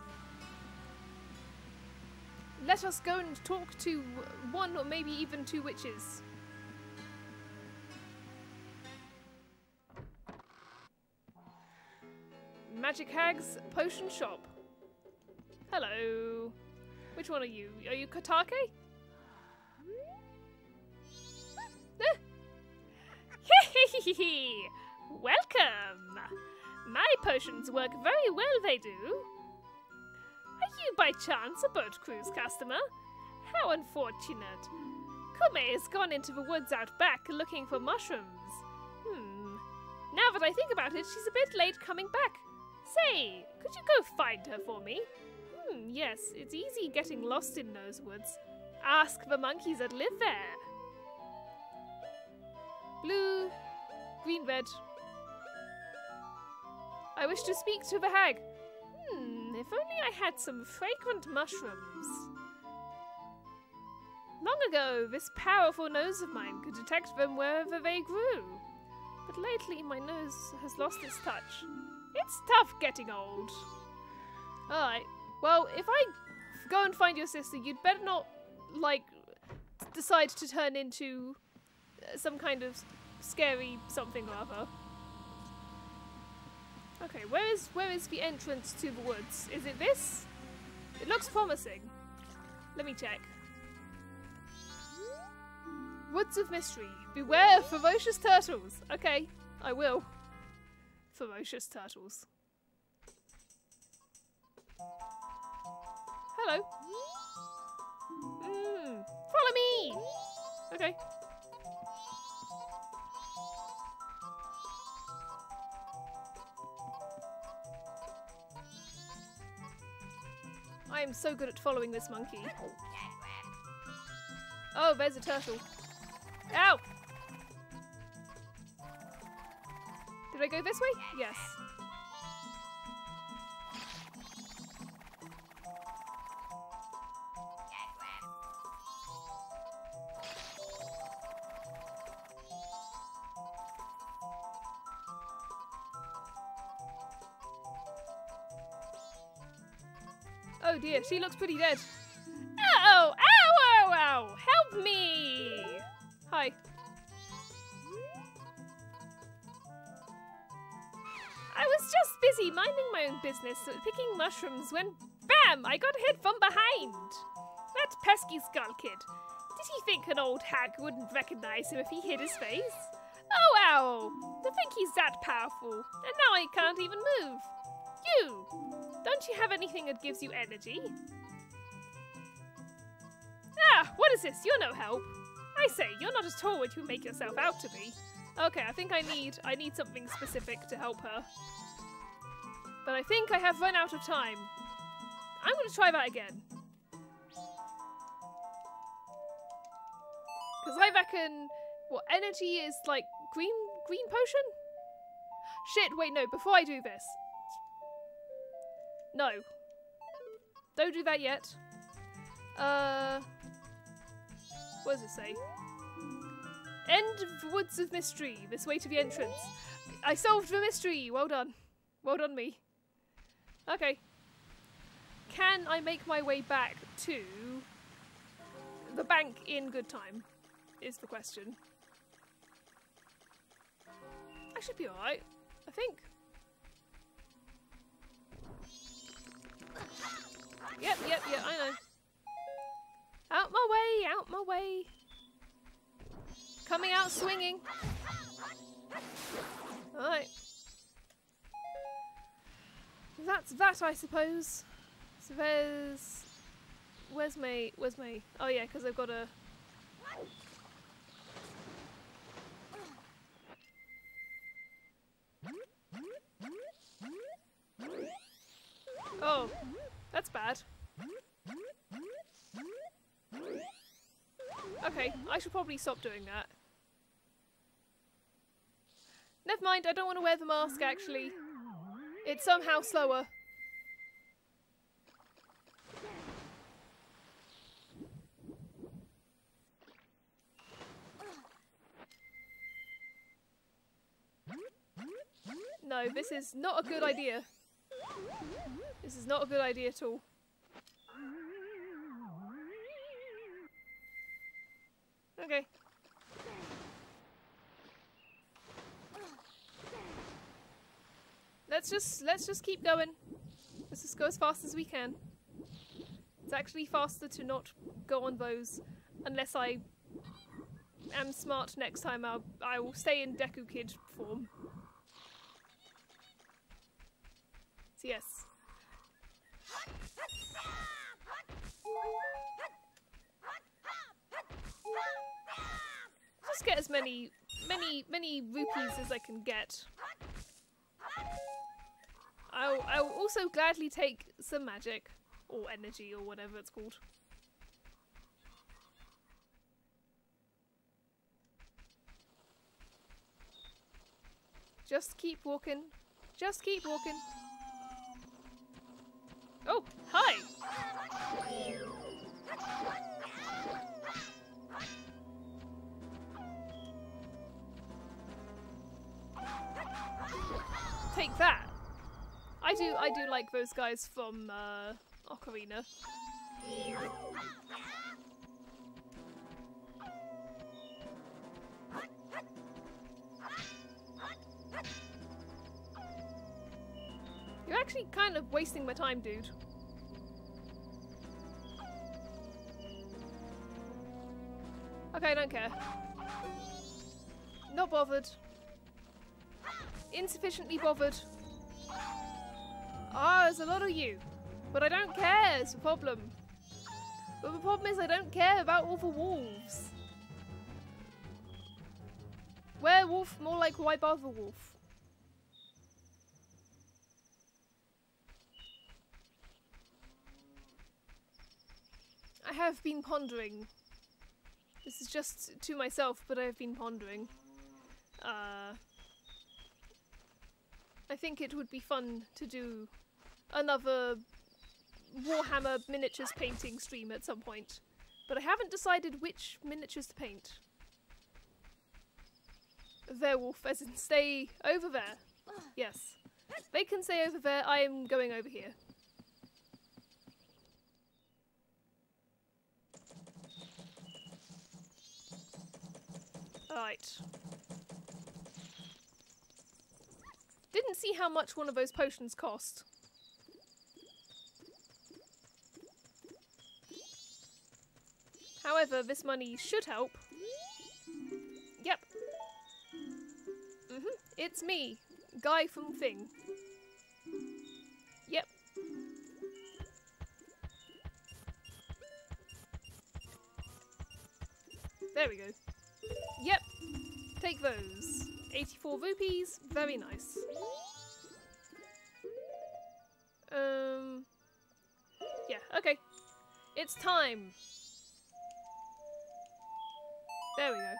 Let us go and talk to one or maybe even two witches. Magic Hag's Potion Shop. Hello. Which one are you? Are you Katake? Welcome! My potions work very well, they do. Are you by chance a boat cruise customer? How unfortunate. Kume has gone into the woods out back looking for mushrooms. Now that I think about it, she's a bit late coming back. Say, could you go find her for me? Yes, it's easy getting lost in those woods. Ask the monkeys that live there. Blue, green, red. I wish to speak to the hag. If only I had some fragrant mushrooms. Long ago, this powerful nose of mine could detect them wherever they grew. But lately, my nose has lost its touch. It's tough getting old. Alright, well, if I go and find your sister, you'd better not, like, decide to turn into some kind of scary something or other. Okay, where is the entrance to the woods? Is it this? It looks promising. Let me check. Woods of Mystery. Beware of ferocious turtles. Okay, I will. Ferocious turtles. Hello. Follow me! Okay. I am so good at following this monkey. Oh, there's a turtle. Ow! Did I go this way? Yes. Oh dear, she looks pretty dead. Ow! Ow! Ow! Ow! Help me! Hi. I was just busy minding my own business, picking mushrooms, when BAM! I got hit from behind! That pesky skull kid. Did he think an old hag wouldn't recognize him if he hid his face? Oh, ow! To think he's that powerful, and now I can't even move. You! Don't you have anything that gives you energy? Ah, what is this? You're no help. I say, you're not at all what you make yourself out to be. Okay, I think I need something specific to help her. But I think I have run out of time. I'm going to try that again. Because I reckon, what, energy is like green potion? Shit, wait, no, before I do this. No. Don't do that yet. What does it say? End of Woods of Mystery. This way to the entrance. I solved the mystery. Well done. Well done, me. Okay. Can I make my way back to the bank in good time? Is the question. I should be alright. I think. Yep, I know. Out my way, out my way. Coming out swinging. Alright. That's that, I suppose. So where's my, oh yeah, because I've got a... Oh, that's bad. Okay, I should probably stop doing that. Never mind, I don't want to wear the mask actually. It's somehow slower. No, this is not a good idea. This is not a good idea at all. Okay. Let's just keep going. Let's just go as fast as we can. It's actually faster to not go on those unless I am smart next time. I will stay in Deku Kid form. So yes. Just get as many rupees as I can get. I'll also gladly take some magic or energy or whatever it's called. Just keep walking. Just keep walking. Oh, hi! Take that! I do like those guys from Ocarina. You're actually kind of wasting my time, dude. Okay, I don't care. Not bothered. Insufficiently bothered. Ah, there's a lot of you. But I don't care, it's a problem. But the problem is I don't care about all the wolves. Werewolf, more like why bother wolf? I have been pondering. This is just to myself, but I have been pondering. I think it would be fun to do another Warhammer miniatures painting stream at some point. But I haven't decided which miniatures to paint. Werewolf, as in stay over there. Yes. They can stay over there, I am going over here. Alright. Didn't see how much one of those potions cost. However, this money should help. Yep. It's me, Guy from Thing. Yep. There we go. Yep. Take those. 84 rupees. Very nice. Yeah, okay. It's time. There we go.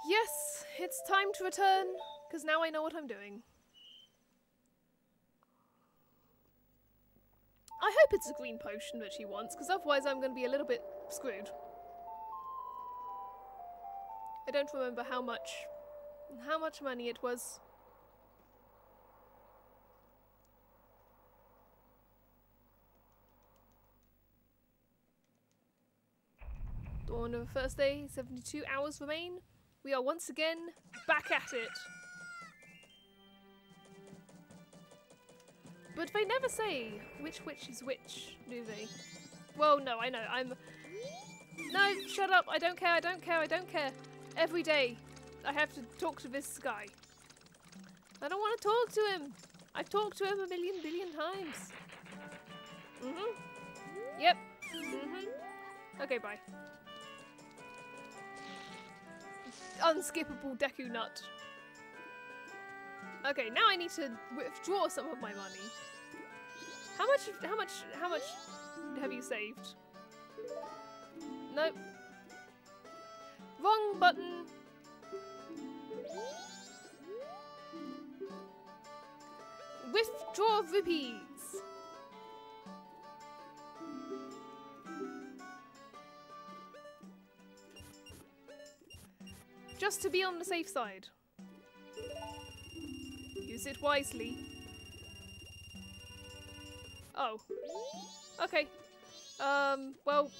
Yes, it's time to return, because now I know what I'm doing. I hope it's a green potion that she wants, because otherwise I'm going to be a little bit screwed. I don't remember how much money it was. Dawn of the first day, 72 hours remain. We are once again back at it. But they never say which witch is which, do they? Well, no, I know. No, shut up. I don't care, I don't care, I don't care. Every day, I have to talk to this guy. I don't want to talk to him. I've talked to him a million billion times. Yep. Okay, bye. Unskippable Deku Nut. Okay, now I need to withdraw some of my money. How much have you saved? Nope. Wrong button. Withdraw rupees. Just to be on the safe side. Use it wisely. Oh. Okay. Well.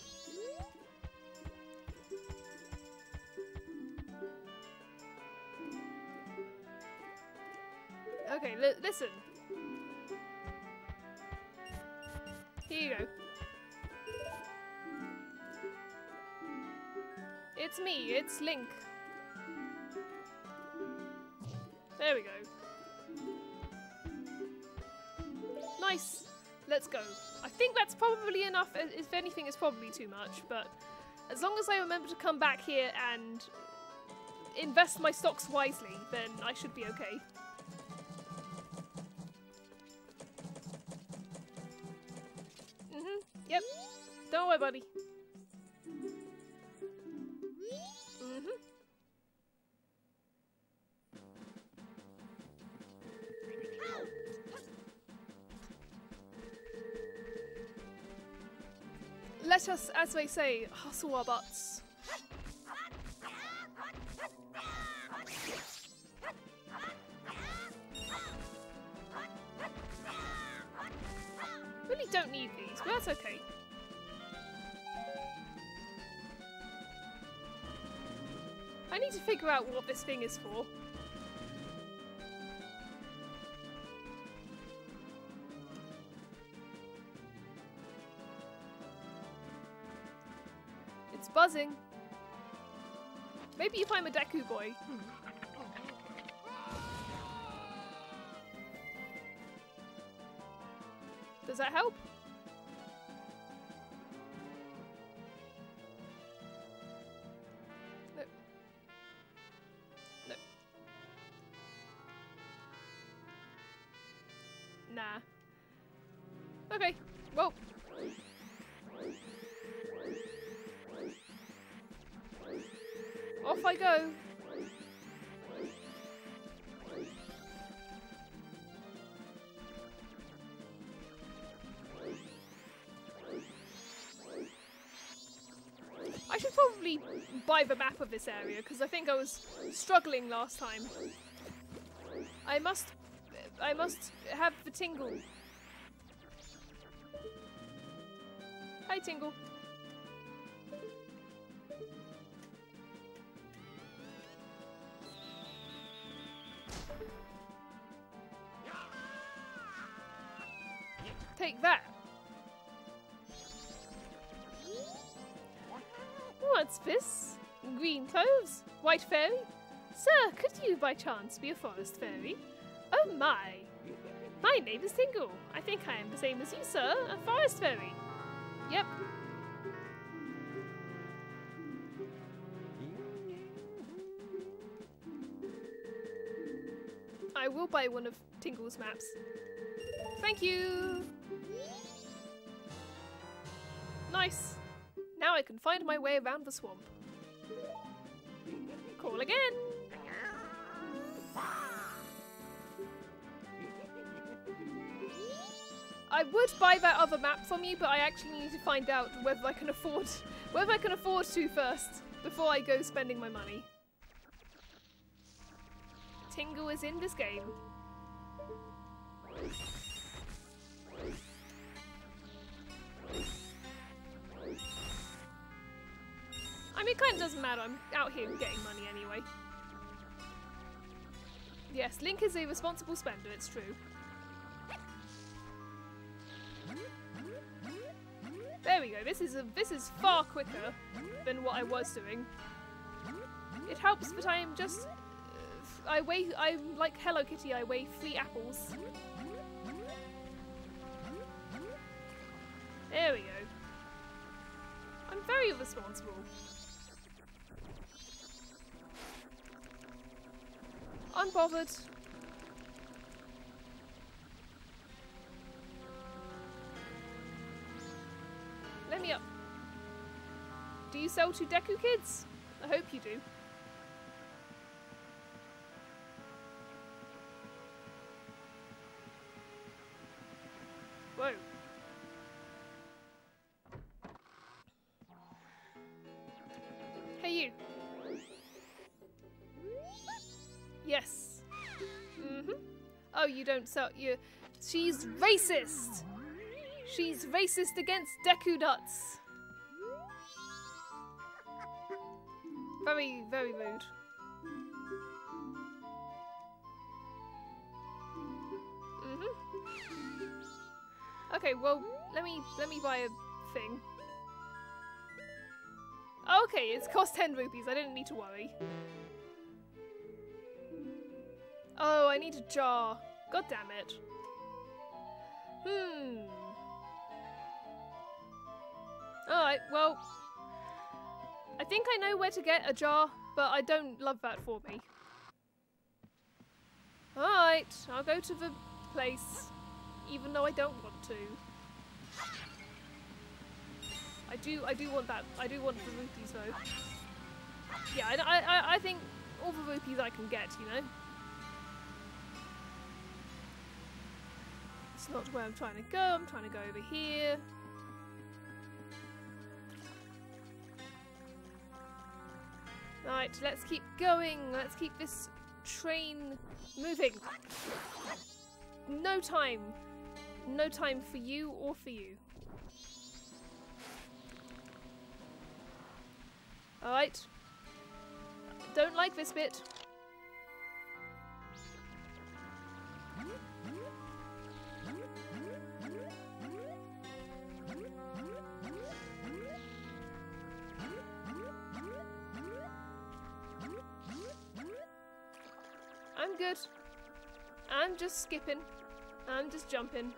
Okay, listen. Here you go. It's me, it's Link. There we go. Nice. Let's go. I think that's probably enough. If anything, it's probably too much, but as long as I remember to come back here and invest my stocks wisely, then I should be okay. Yep. Don't worry, buddy. Let us, as they say, hustle our butts. Really don't need these, but that's okay. I need to figure out what this thing is for. It's buzzing. Maybe if I'm a Deku boy. Does that help? No. No. Nah. Okay, well. Off I go. I should probably buy the map of this area because I think I was struggling last time. I must have the tingle. Hi, Tingle. Take that. What's this? Green clothes? White fairy? Sir, could you by chance be a forest fairy? Oh my! My name is Tingle. I think I am the same as you, sir, a forest fairy. Yep. I will buy one of Tingle's maps. Thank you! Nice! Now I can find my way around the swamp. Call again! I would buy that other map from you, but I actually need to find out whether I can afford to first before I go spending my money. Tingle is in this game. it kind of doesn't matter. I'm out here getting money anyway. Yes, Link is a responsible spender, it's true. There we go. This is far quicker than what I was doing. It helps, but I am just I'm like Hello Kitty, I weigh 3 apples. There we go. I'm very responsible. Unbothered. Let me up. Do you sell to Deku kids? I hope you do. Whoa. Hey you. Yes. Oh, you don't sell. She's racist. She's racist against Deku nuts. Very, very rude. Okay, well, let me buy a thing. Okay, it's cost 10 rupees. I didn't need to worry. Oh, I need a jar. God damn it. Alright, well, I think I know where to get a jar, but I don't love that for me. Alright, I'll go to the place, even though I don't want to. I do want that. I do want the rupees though. Yeah, I think all the rupees I can get, you know? It's not where I'm trying to go. I'm trying to go over here. Right, let's keep going. Let's keep this train moving. No time. No time for you or for you. Alright. Don't like this bit. I'm good. I'm just skipping. I'm just jumping.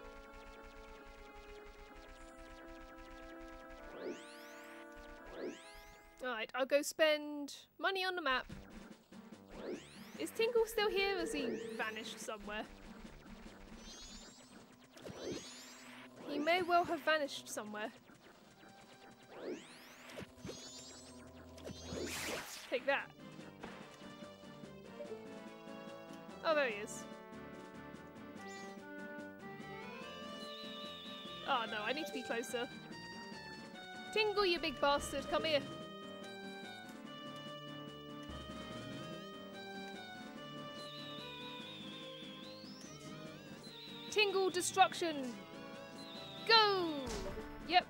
Alright, I'll go spend money on the map. Is Tinkle still here or has he vanished somewhere? He may well have vanished somewhere. Take that. Oh, there he is. Oh no, I need to be closer. Tingle, you big bastard, come here. Tingle destruction. Go! Yep.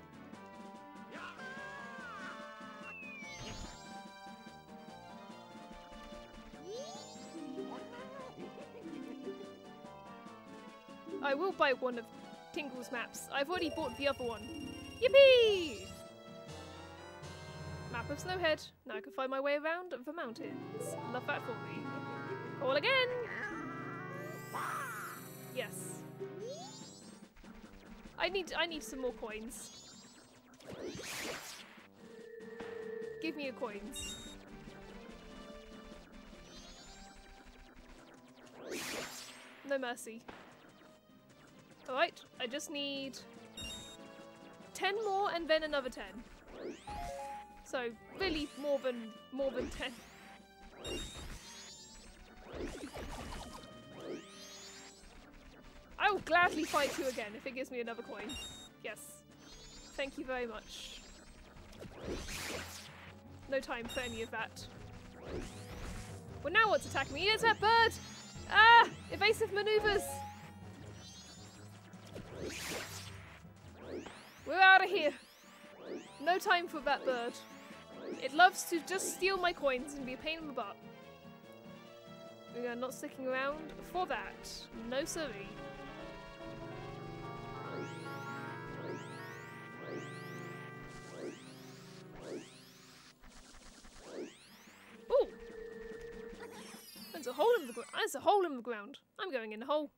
I will buy one of Tingle's maps. I've already bought the other one. Yippee! Map of Snowhead. Now I can find my way around the mountains. Love that for me. Call again! Yes. I need some more coins. Give me your coins. No mercy. Alright, I just need 10 more and then another 10. So really more than 10. I will gladly fight you again if it gives me another coin. Yes. Thank you very much. No time for any of that. Well, now what's attacking me? It's that bird! Ah! Evasive maneuvers! We're out of here. No time for that bird. It loves to just steal my coins and be a pain in the butt. We are not sticking around for that. No siree. Ooh! There's a hole in the ground. There's a hole in the ground. I'm going in the hole.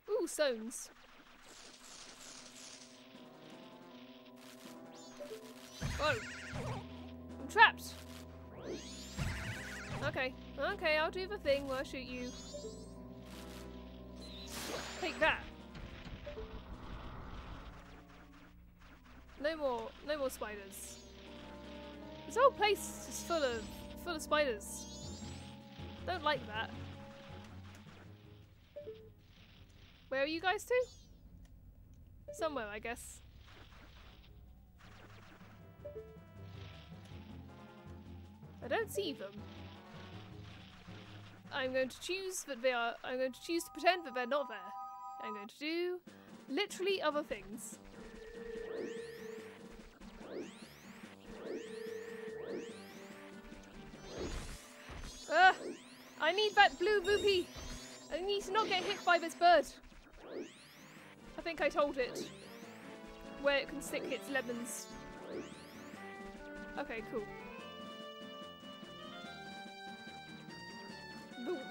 Ooh, stones. Whoa! I'm trapped! Okay, okay, I'll do the thing where I shoot you. Take that! No more spiders. This whole place is full of spiders. Don't like that. Where are you guys to? Somewhere, I guess. I don't see them. I'm going to choose that they are. I'm going to choose to pretend that they're not there. I'm going to do literally other things. I need that blue rupee. I need to not get hit by this bird. I think I told it where it can stick its lemons. Okay, cool.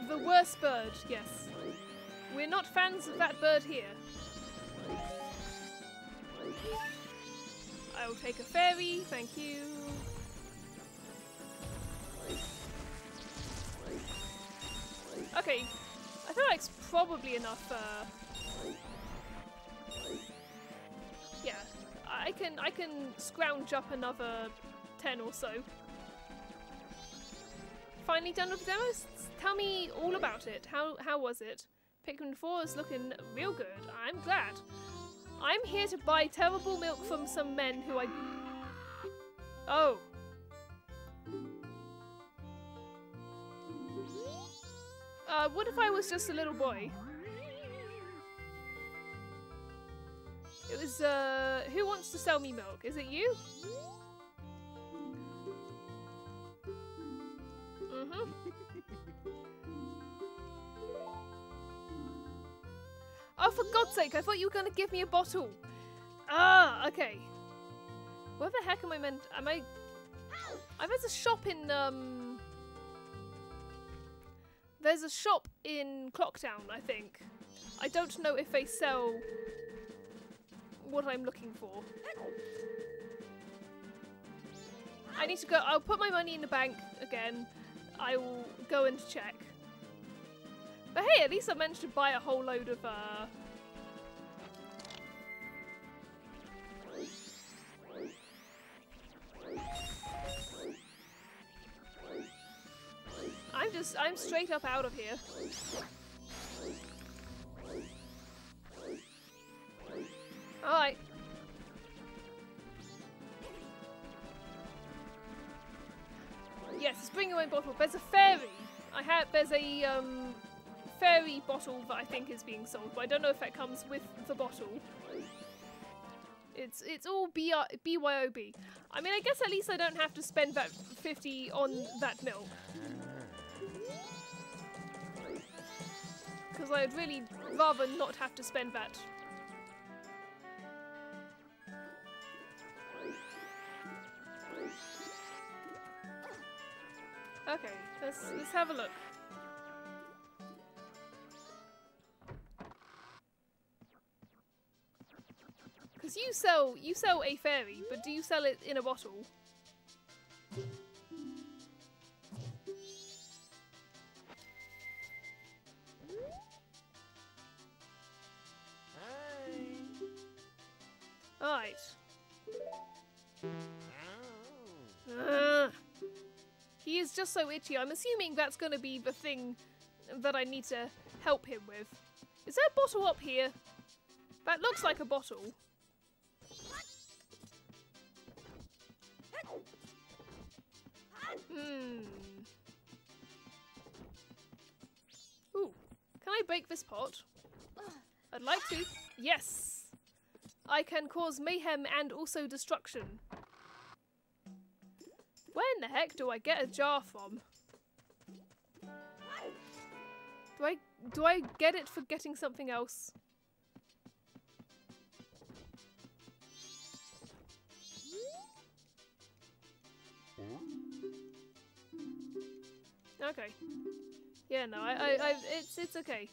The worst bird, yes. We're not fans of that bird here. I will take a fairy, thank you. Okay, I feel like it's probably enough. Yeah, I can scrounge up another 10 or so. Finally done with the demos? Tell me all about it. How was it? Pikmin 4 is looking real good. I'm glad. I'm here to buy terrible milk from some men who I... Oh. What if I was just a little boy? It was, who wants to sell me milk? Is it you? Mm-hmm. Oh, for God's sake, I thought you were going to give me a bottle. Ah, okay. Where the heck am I meant... Am I... There's a shop in, There's a shop in Clocktown, I think. I don't know if they sell what I'm looking for. I need to go... I'll put my money in the bank again. I will go and check. But hey, at least I managed to buy a whole load of, I'm straight up out of here. Alright. Yes, let's bring your own bottle. There's a fairy. There's a, fairy bottle that I think is being sold, but I don't know if that comes with the bottle. It's all BYOB. I mean, I guess at least I don't have to spend that 50 on that milk. Because I'd really rather not have to spend that. Okay, let's have a look. Because you sell a fairy, but do you sell it in a bottle? Alright. He is just so itchy. I'm assuming that's going to be the thing that I need to help him with. Is there a bottle up here? That looks like a bottle. Ooh. Can I break this pot? I'd like to. Yes! I can cause mayhem and also destruction. Where in the heck do I get a jar from? Do I get it for getting something else? Okay. Yeah, no, it's okay.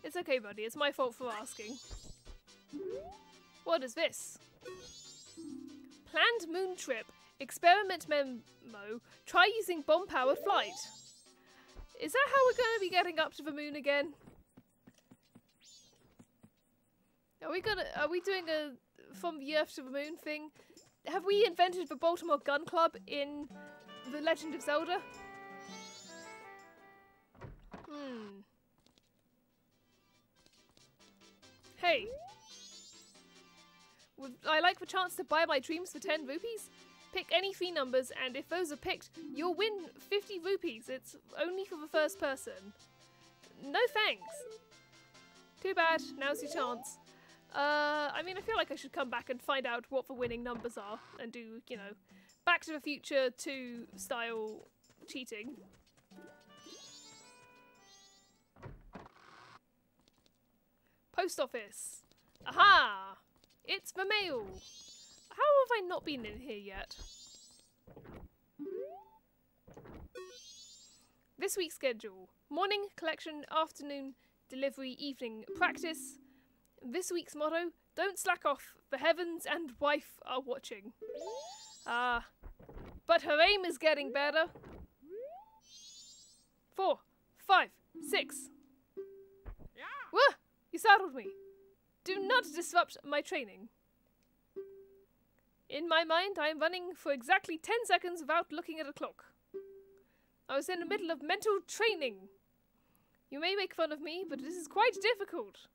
It's okay, buddy. It's my fault for asking. What is this? Planned moon trip. Experiment memo. Try using bomb-powered flight. Is that how we're going to be getting up to the moon again? Are we doing a from the Earth to the moon thing? Have we invented the Baltimore Gun Club in The Legend of Zelda? Hey. Would I like the chance to buy my dreams for 10 rupees? Pick any 3 numbers, and if those are picked, you'll win 50 rupees. It's only for the first person. No thanks. Too bad. Now's your chance. I mean, I feel like I should come back and find out what the winning numbers are and do, you know, Back to the Future 2 style cheating. Post office. Aha! It's the mail. How have I not been in here yet? This week's schedule. Morning, collection, afternoon, delivery, evening, practice. This week's motto, don't slack off, the heavens and wife are watching. But her aim is getting better. 4, 5, 6. Yeah. Whoa! You startled me. Do not disrupt my training. In my mind, I am running for exactly 10 seconds without looking at a clock. I was in the middle of mental training. You may make fun of me, but this is quite difficult.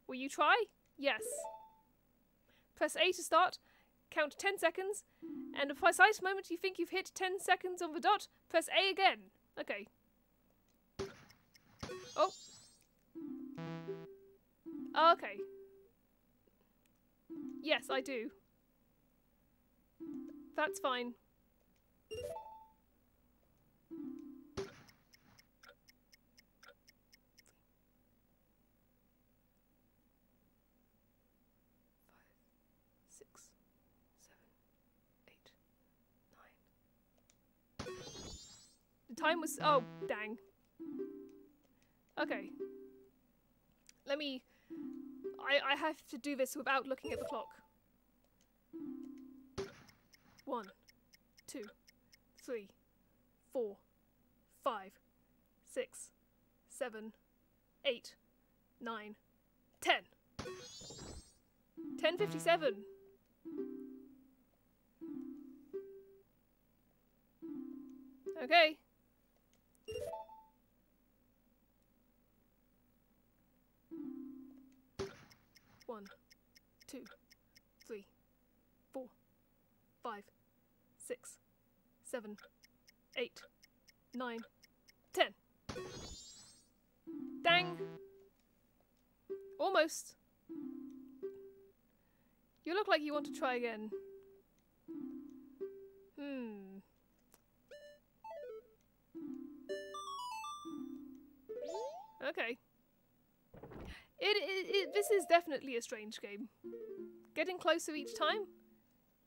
Will you try? Yes. Press A to start, count 10 seconds, and the precise moment you think you've hit 10 seconds on the dot, press A again. Okay. Oh. Okay. Yes, I do. That's fine. The time was... Oh, dang. Okay. Let me... I have to do this without looking at the clock. 1, 2, 3, 4, 5, 6, 7, 8, 9, 10. 10:57. Okay. One, 2, 3, 4, 5, 6, 7, 8, 9, 10. Dang. Almost. You look like you want to try again. Okay. This is definitely a strange game. Getting closer each time?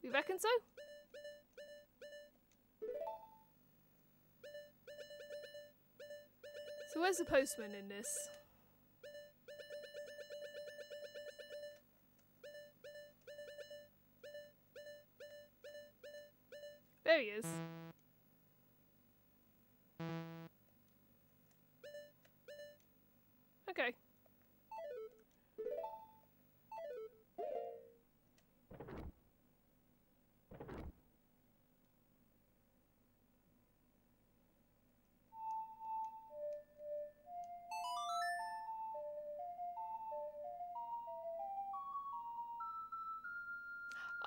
You reckon so? So where's the postman in this? There he is. Okay.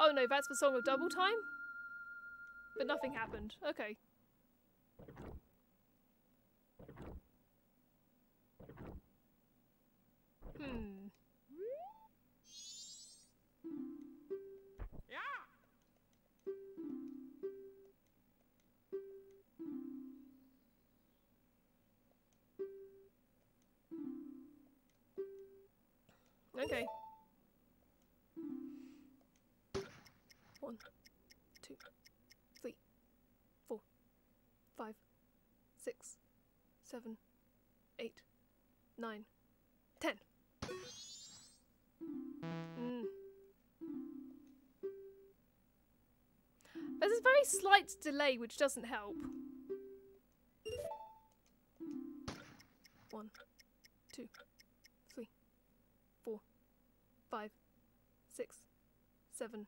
Oh no, that's the song of double time? But nothing happened. Okay. Okay. 1, 2, 3, 4, 5, 6, 7, 8, 9, 10. There's a very slight delay which doesn't help. 1, 2, 3, 4, 5, 6, 7,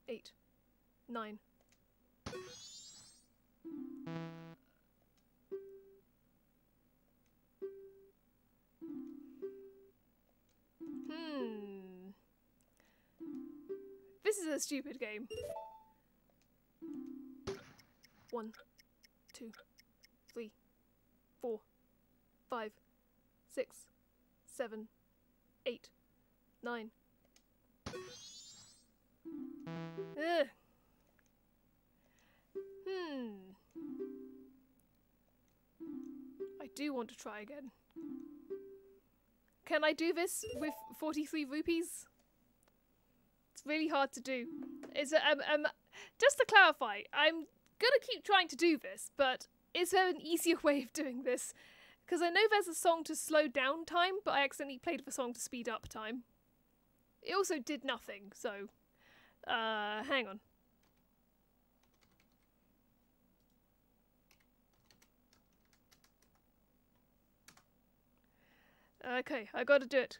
8, 9. This is a stupid game. 1, 2, 3, 4, 5, 6, 7, 8, 9. Ugh. I do want to try again. Can I do this with 43 rupees? It's really hard to do. Is it, just to clarify, I'm gonna keep trying to do this, but is there an easier way of doing this? Because I know there's a song to slow down time, but I accidentally played the song to speed up time. It also did nothing, so hang on. Okay, I gotta do it.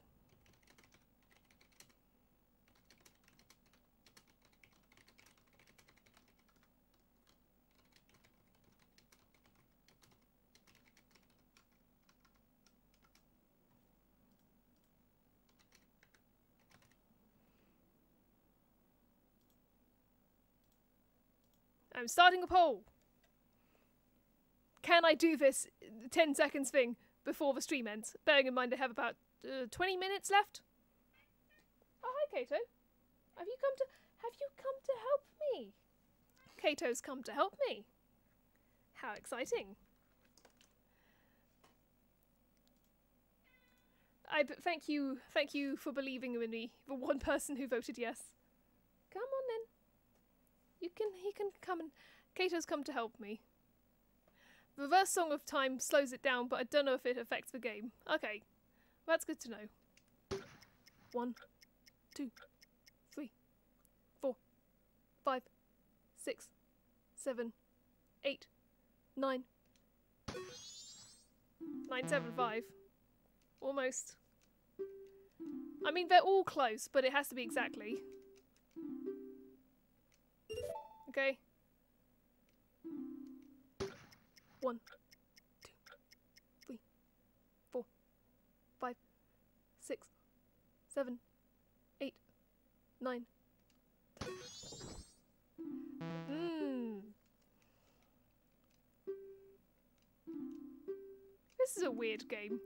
I'm starting a poll. Can I do this 10 seconds thing before the stream ends? Bearing in mind I have about 20 minutes left. Oh, hi, Kato. Have you come to help me? Kato's come to help me. How exciting. Thank you for believing in me, the one person who voted yes. Come on then. He can come and... Kato's come to help me. The reverse song of time slows it down, but I don't know if it affects the game. Okay, that's good to know. 1, 2, 3, 4, 5, 6, 7, 8, 9. 975. Almost. I mean, they're all close, but it has to be exactly. Okay. 1, 2, 3, 4, 5, 6, 7, 8, 9. This is a weird game.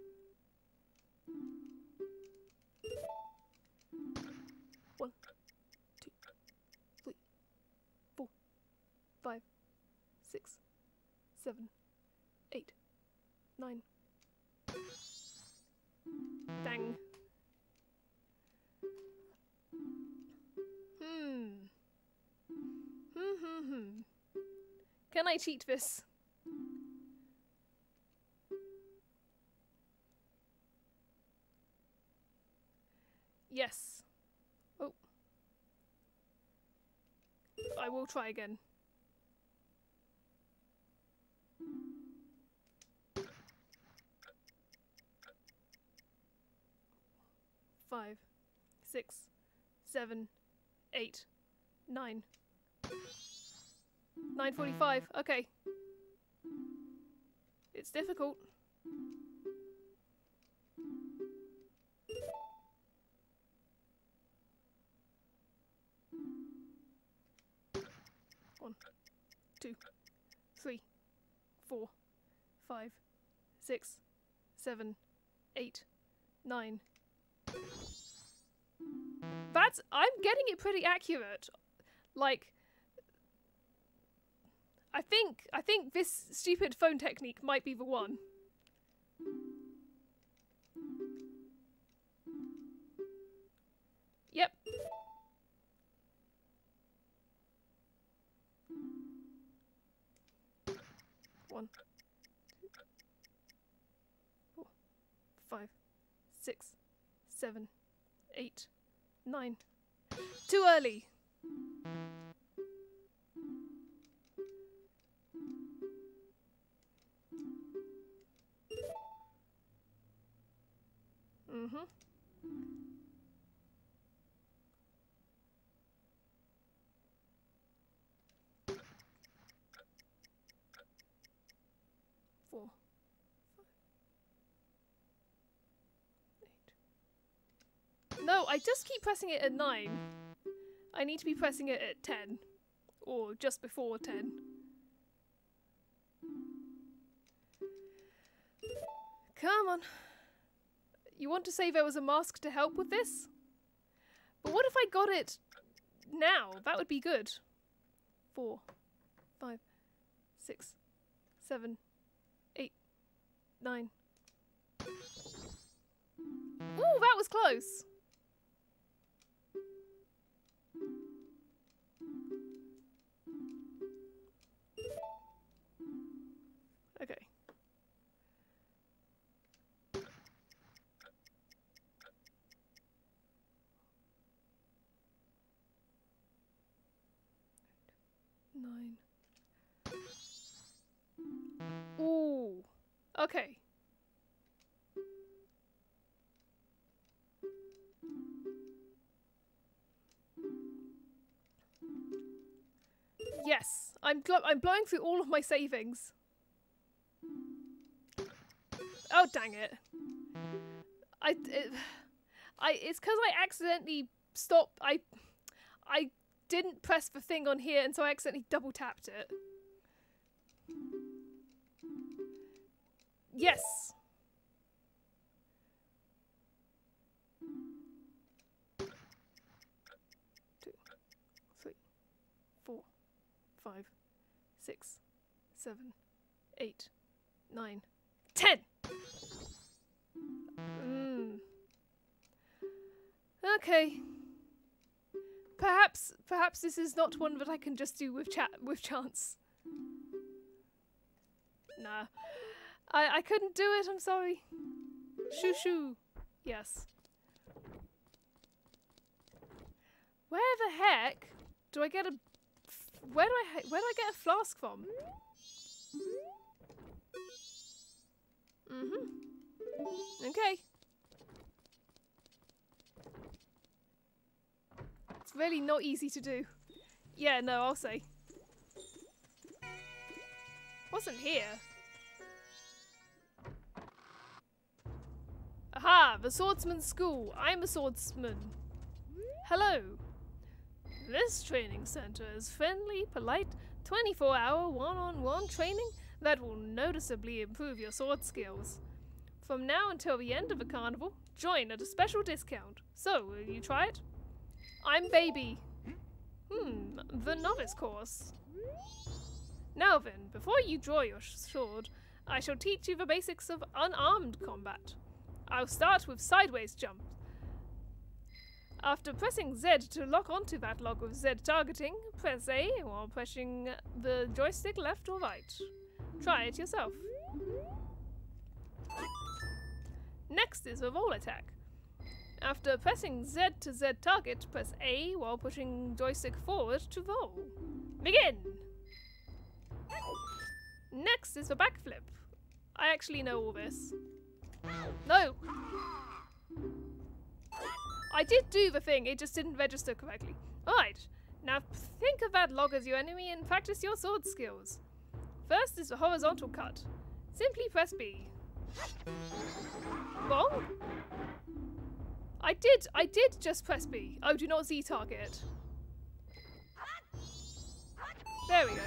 1, 2, 3, 4, 5, 6, 7, 8, 9. Dang. Can I cheat this? Yes. Oh. I will try again. 5, 6, 7, 8, 9. 9:45. Okay. It's difficult. One, 2, 3, 4, 5, 6, 7, 8, 9. I'm getting it pretty accurate. Like, I think this stupid phone technique might be the one. 1, 2, 4, 5, 6, 7, 8, 9. Too early. Mm-hmm. Four, 5, 8. No, I just keep pressing it at 9. I need to be pressing it at 10. Or just before 10. Come on. You want to say there was a mask to help with this? But what if I got it now? That would be good. 4, 5, 6, 7, 8, 9. Ooh, that was close. Okay. Nine. Ooh. Okay. Yes, I'm blowing through all of my savings. Oh dang it! It's because I accidentally stopped. I didn't press the thing on here, and so I accidentally double tapped it. Yes. Two, 3, 4, 5, 6, 7, 8, 9, 10. Okay. Perhaps this is not one that I can just do with chance. Nah. I couldn't do it, I'm sorry. Shoo shoo. Yes. Where the heck do I get a where do I get a flask from? Okay. It's really not easy to do. Yeah, no, I'll say. Wasn't here. Aha! The Swordsman's School. I'm a swordsman. Hello. This training center is friendly, polite, 24-hour one-on-one training that will noticeably improve your sword skills. From now until the end of the carnival, join at a special discount. So, will you try it? I'm Baby. The novice course. Now then, before you draw your sword, I shall teach you the basics of unarmed combat. I'll start with sideways jump. After pressing Z to lock onto that lock with Z targeting, press A while pressing the joystick left or right. Try it yourself. Next is a roll attack. After pressing Z to Z target, press A while pushing joystick forward to roll. Begin! Next is the backflip. I actually know all this. No! I did do the thing, it just didn't register correctly. Alright, now think of that log as your enemy and practice your sword skills. First is the horizontal cut. Simply press B. Wrong? I did just press B. Oh, do not Z target. There we go.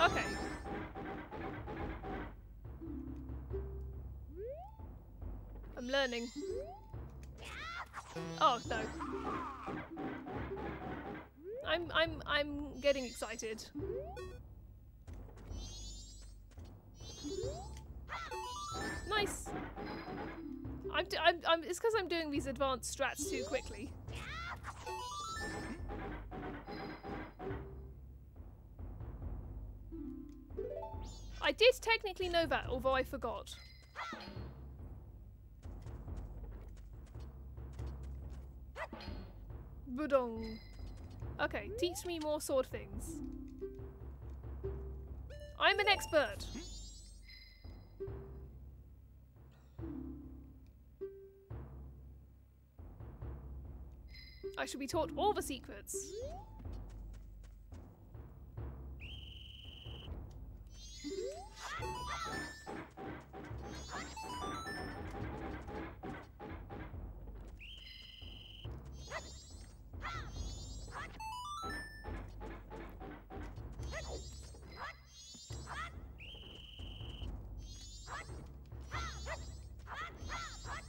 Okay. I'm learning. Oh no. I'm getting excited. Nice. It's because I'm doing these advanced strats too quickly. I did technically know that, although I forgot. Budong. Okay, teach me more sword things. I'm an expert. I should be taught all the secrets.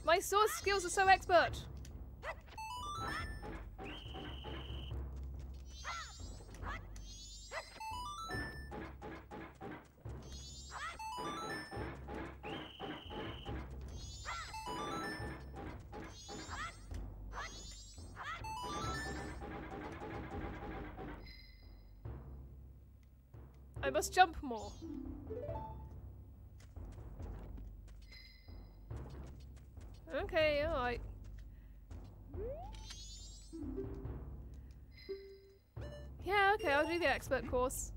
My sword skills are so expert. I must jump more. Okay, alright. Yeah, okay, I'll do the expert course.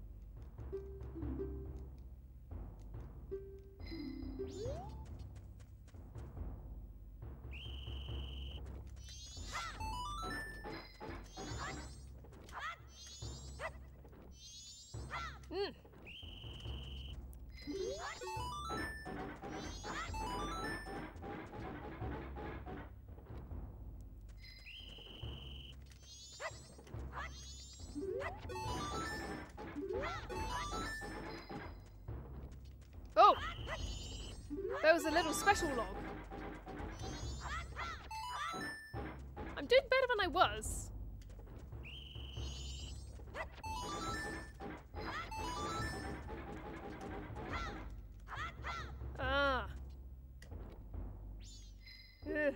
Oh! There was a little special log. I'm doing better than I was. Ah. Ugh.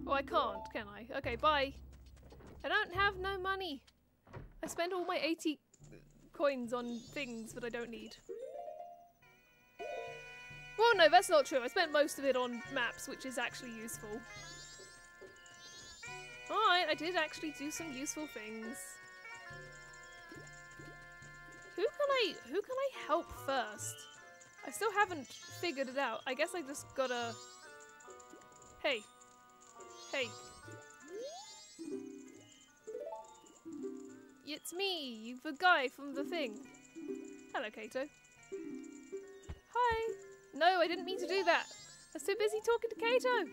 Oh, I can't, can I? Okay, bye. I don't have no money. I spent all my 80 coins on things that I don't need. Well, no, that's not true. I spent most of it on maps, which is actually useful. Alright, I did actually do some useful things. Who can I help first? I still haven't figured it out. I guess I just gotta... Hey. Hey. It's me, the guy from the thing. Hello, Kato. Hi. No, I didn't mean to do that. I was too busy talking to Kato.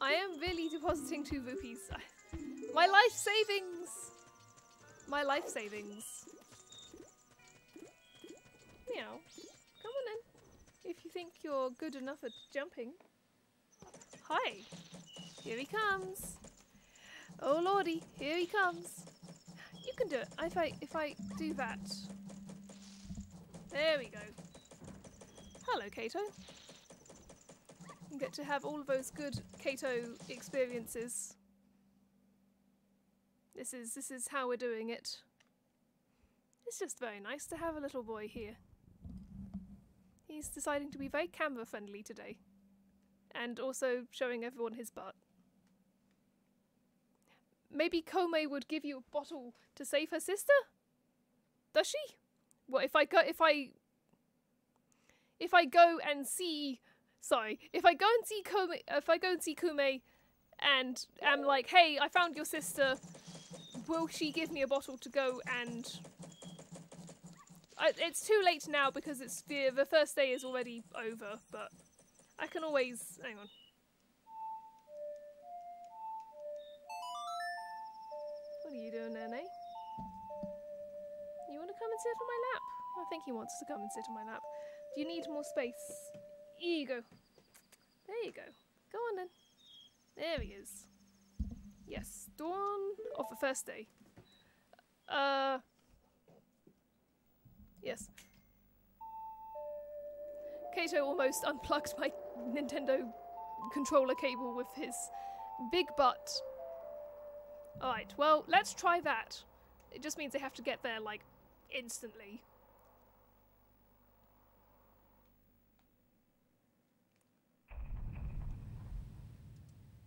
I am really depositing 2 rupees. My life savings! My life savings. Meow. Come on in. If you think you're good enough at jumping. Hi. Here he comes. Oh lordy, here he comes. You can do it. If I do that. There we go. Hello, Kato. You get to have all of those good Kato experiences. This is how we're doing it. It's just very nice to have a little boy here. He's deciding to be very camera friendly today. And also showing everyone his butt. Maybe Kome would give you a bottle to save her sister? Does she? Well, if I go and see Kume and am like, hey, I found your sister, will she give me a bottle to go and... it's too late now because it's the first day is already over, but I can always... Hang on. What are you doing, Nene? You want to come and sit on my lap? I think he wants to come and sit on my lap. Do you need more space? Here you go. There you go. Go on then. There he is. Yes, dawn of the first day. Yes. Kato almost unplugged my Nintendo controller cable with his big butt. Alright, well, let's try that. It just means they have to get there, like, instantly.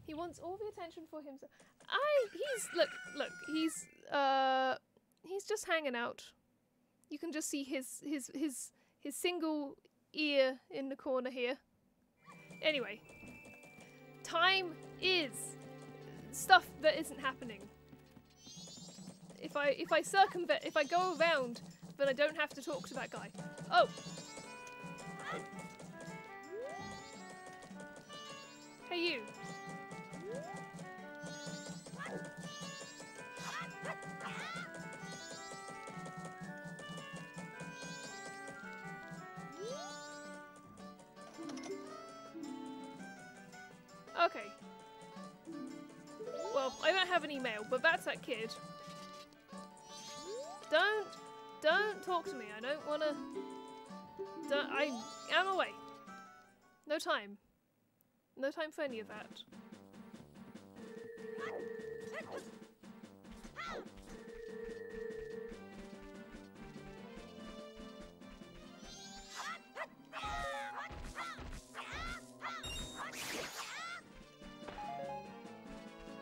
He wants all the attention for himself. He's just hanging out. You can just see his single ear in the corner here. Anyway, time is stuff that isn't happening. If I circumvent, if I go around, then I don't have to talk to that guy. Oh. Hey you. Okay. Well, I don't have an email, but that's that kid. Don't talk to me. I don't wanna. I am away. No time. No time for any of that.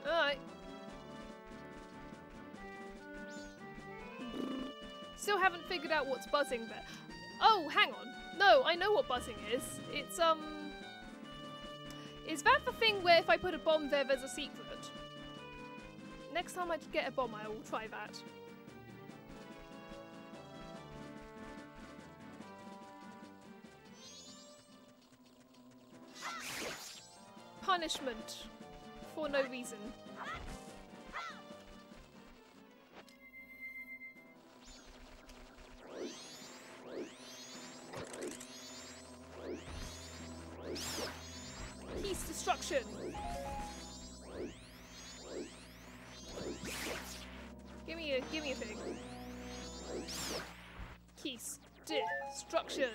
Alright. Still haven't figured out what's buzzing there. Oh, hang on. No, I know what buzzing is. It's, is that the thing where if I put a bomb there, there's a secret? Next time I get a bomb, I will try that. Punishment. For no reason. Peace destruction. Give me a thing. Peace destruction.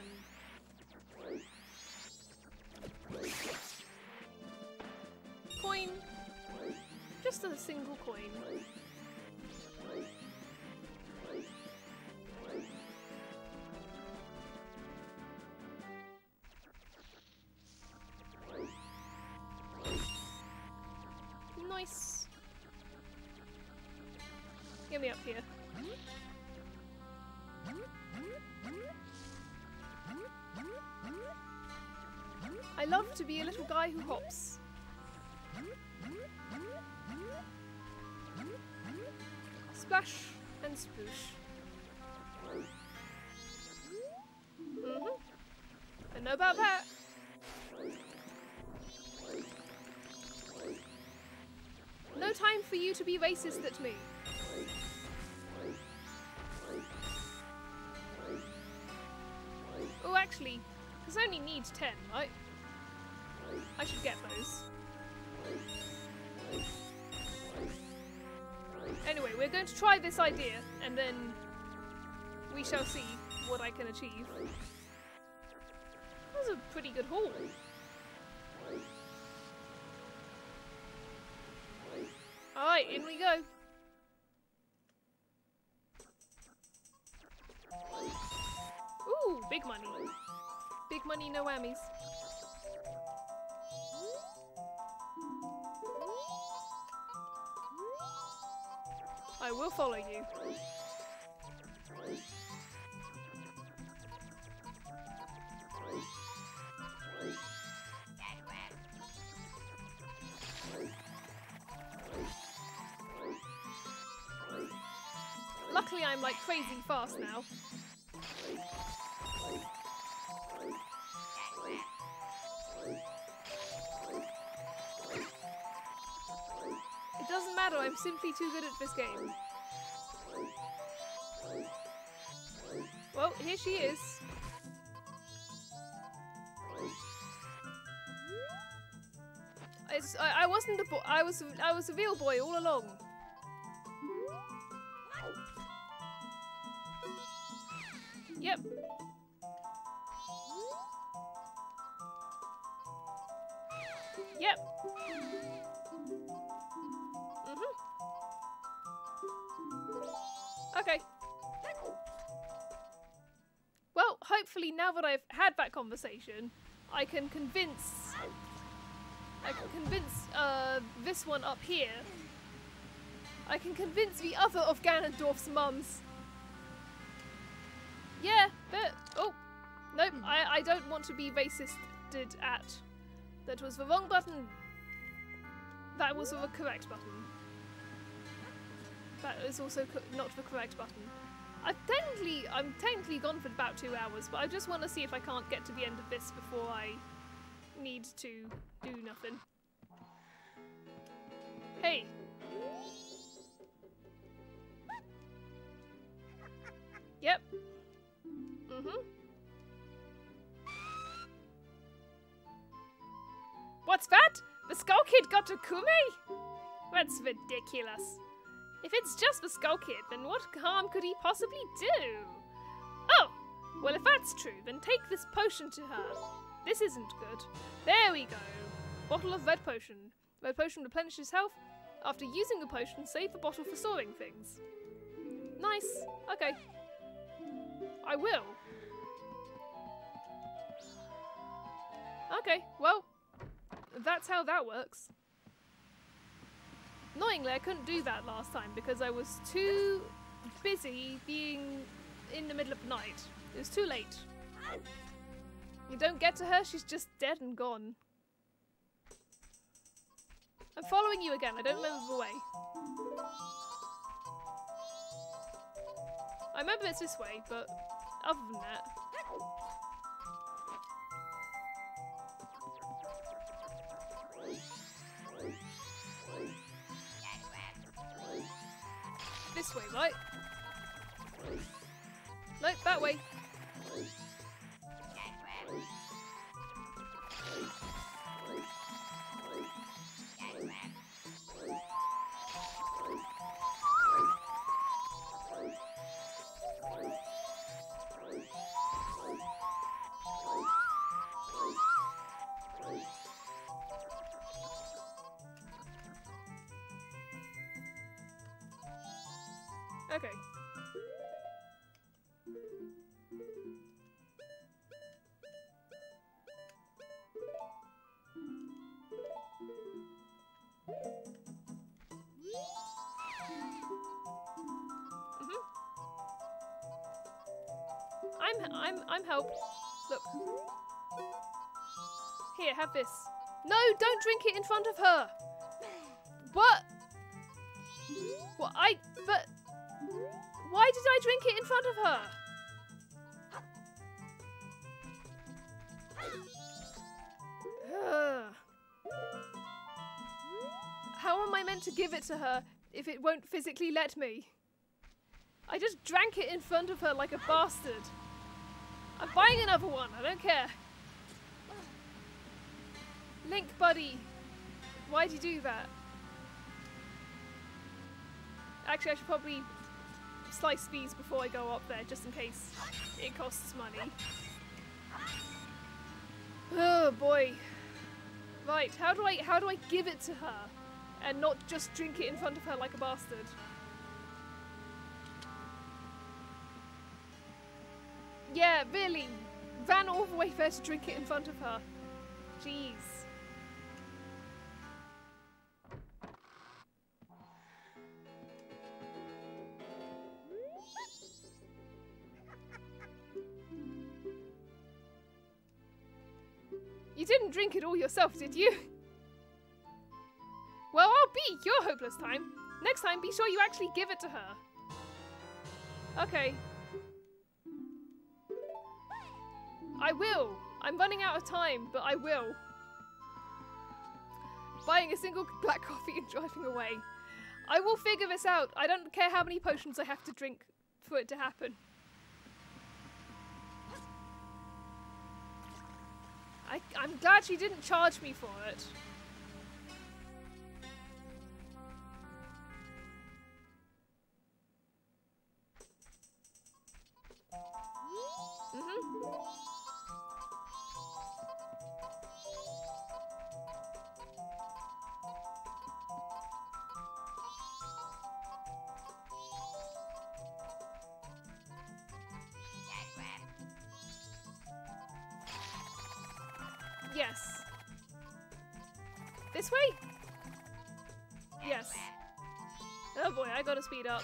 Coin. Just a single coin. Nice. Get me up here. I love to be a little guy who hops. Splash and sploosh. I know about that. No time for you to be racist at me. Oh, actually, this only needs 10, right? I should get those. Anyway, we're going to try this idea, and then we shall see what I can achieve. That was a pretty good haul. Alright, in we go. Ooh, big money. Big money, no whammies. I will follow you. Luckily, I'm like crazy fast now. It doesn't matter, I'm simply too good at this game. Well, here she is. I wasn't a boy. I was a real boy all along. Yep. Yep. Okay. Well, hopefully now that I've had that conversation, I can convince this one up here. I can convince the other of Ganondorf's mums. Yeah, but oh, nope, I don't want to be racisted at. That was the wrong button. That was the correct button. That is also not the correct button. I'm technically gone for about 2 hours, but I just want to see if I can't get to the end of this before I need to do nothing. Hey! Yep. What's that? The Skull Kid got a Kume? That's ridiculous. If it's just the Skull Kid, then what harm could he possibly do? Oh! Well, if that's true, then take this potion to her. This isn't good. There we go. Bottle of red potion. Red potion replenishes health. After using the potion, save the bottle for storing things. Nice. Okay. I will. Okay, well, that's how that works. Annoyingly, I couldn't do that last time because I was too busy being in the middle of the night. It was too late. You don't get to her, she's just dead and gone. I'm following you again, I don't remember the way. I remember it's this way, but other than that... This way, right? Nope, that way. Okay. I'm help. Look. Here, have this. No, don't drink it in front of her. What? What? But why did I drink it in front of her? How am I meant to give it to her if it won't physically let me? I just drank it in front of her like a bastard. I'm buying another one, I don't care. Link, buddy. Why'd you do that? Actually, I should probably slice these before I go up there, just in case it costs money. Oh boy. Right, how do I give it to her and not just drink it in front of her like a bastard? Yeah, really. Ran all the way there to drink it in front of her. Jeez. You didn't drink it all yourself, did you? Well, I'll be your hopeless time. Next time, be sure you actually give it to her. Okay. I will. I'm running out of time, but I will. Buying a single black coffee and driving away. I will figure this out. I don't care how many potions I have to drink for it to happen. I'm glad she didn't charge me for it. This way? Yes. Oh boy, I gotta speed up.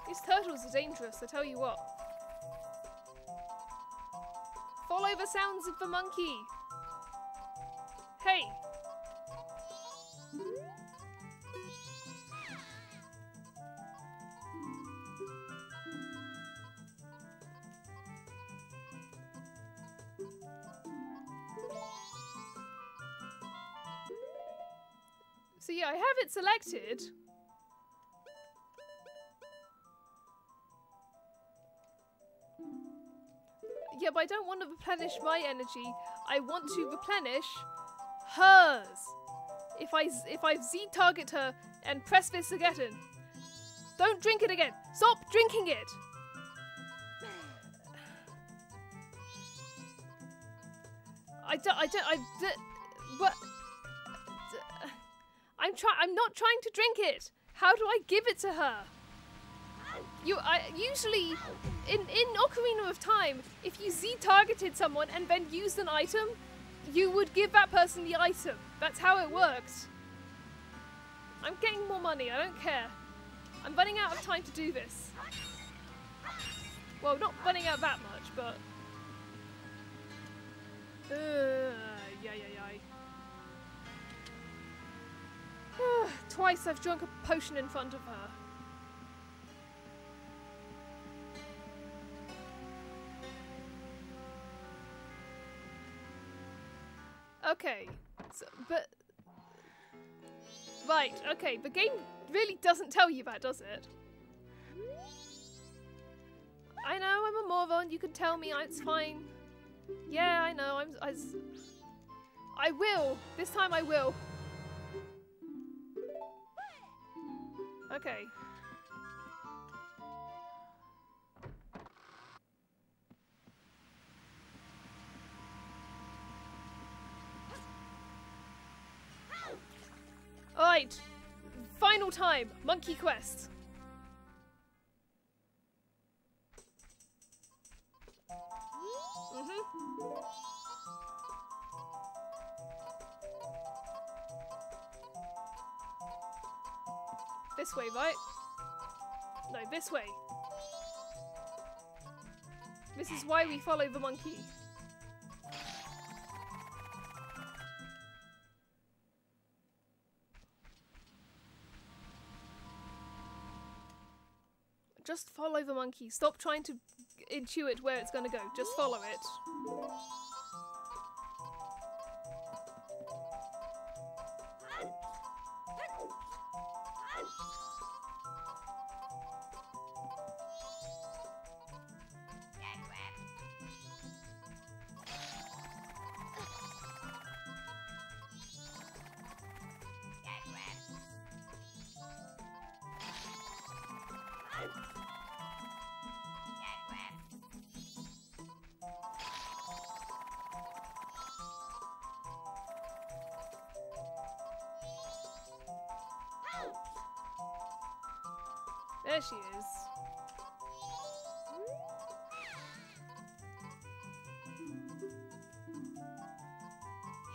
These turtles are dangerous, I tell you what. Follow the sounds of the monkey. Hey. So yeah, I have it selected. Yeah, but I don't want to replenish my energy. I want to replenish hers. If I Z target her and press this again, don't drink it again. Stop drinking it. What? I'm not trying to drink it. How do I give it to her? Usually, in Ocarina of Time, if you Z-targeted someone and then used an item, you would give that person the item. That's how it works. I'm getting more money, I don't care. I'm running out of time to do this. Well, not running out that much, but... Twice I've drunk a potion in front of her. Okay, so, but... Right, okay, the game really doesn't tell you that, does it? I know, I'm a moron, you can tell me, it's fine. Yeah, I know, I will! This time I will. Okay. Alright, final time, Monkey Quest. This way, right? No, this way. This is why we follow the monkey. Just follow the monkey. Stop trying to intuit where it's gonna go. Just follow it. There she is.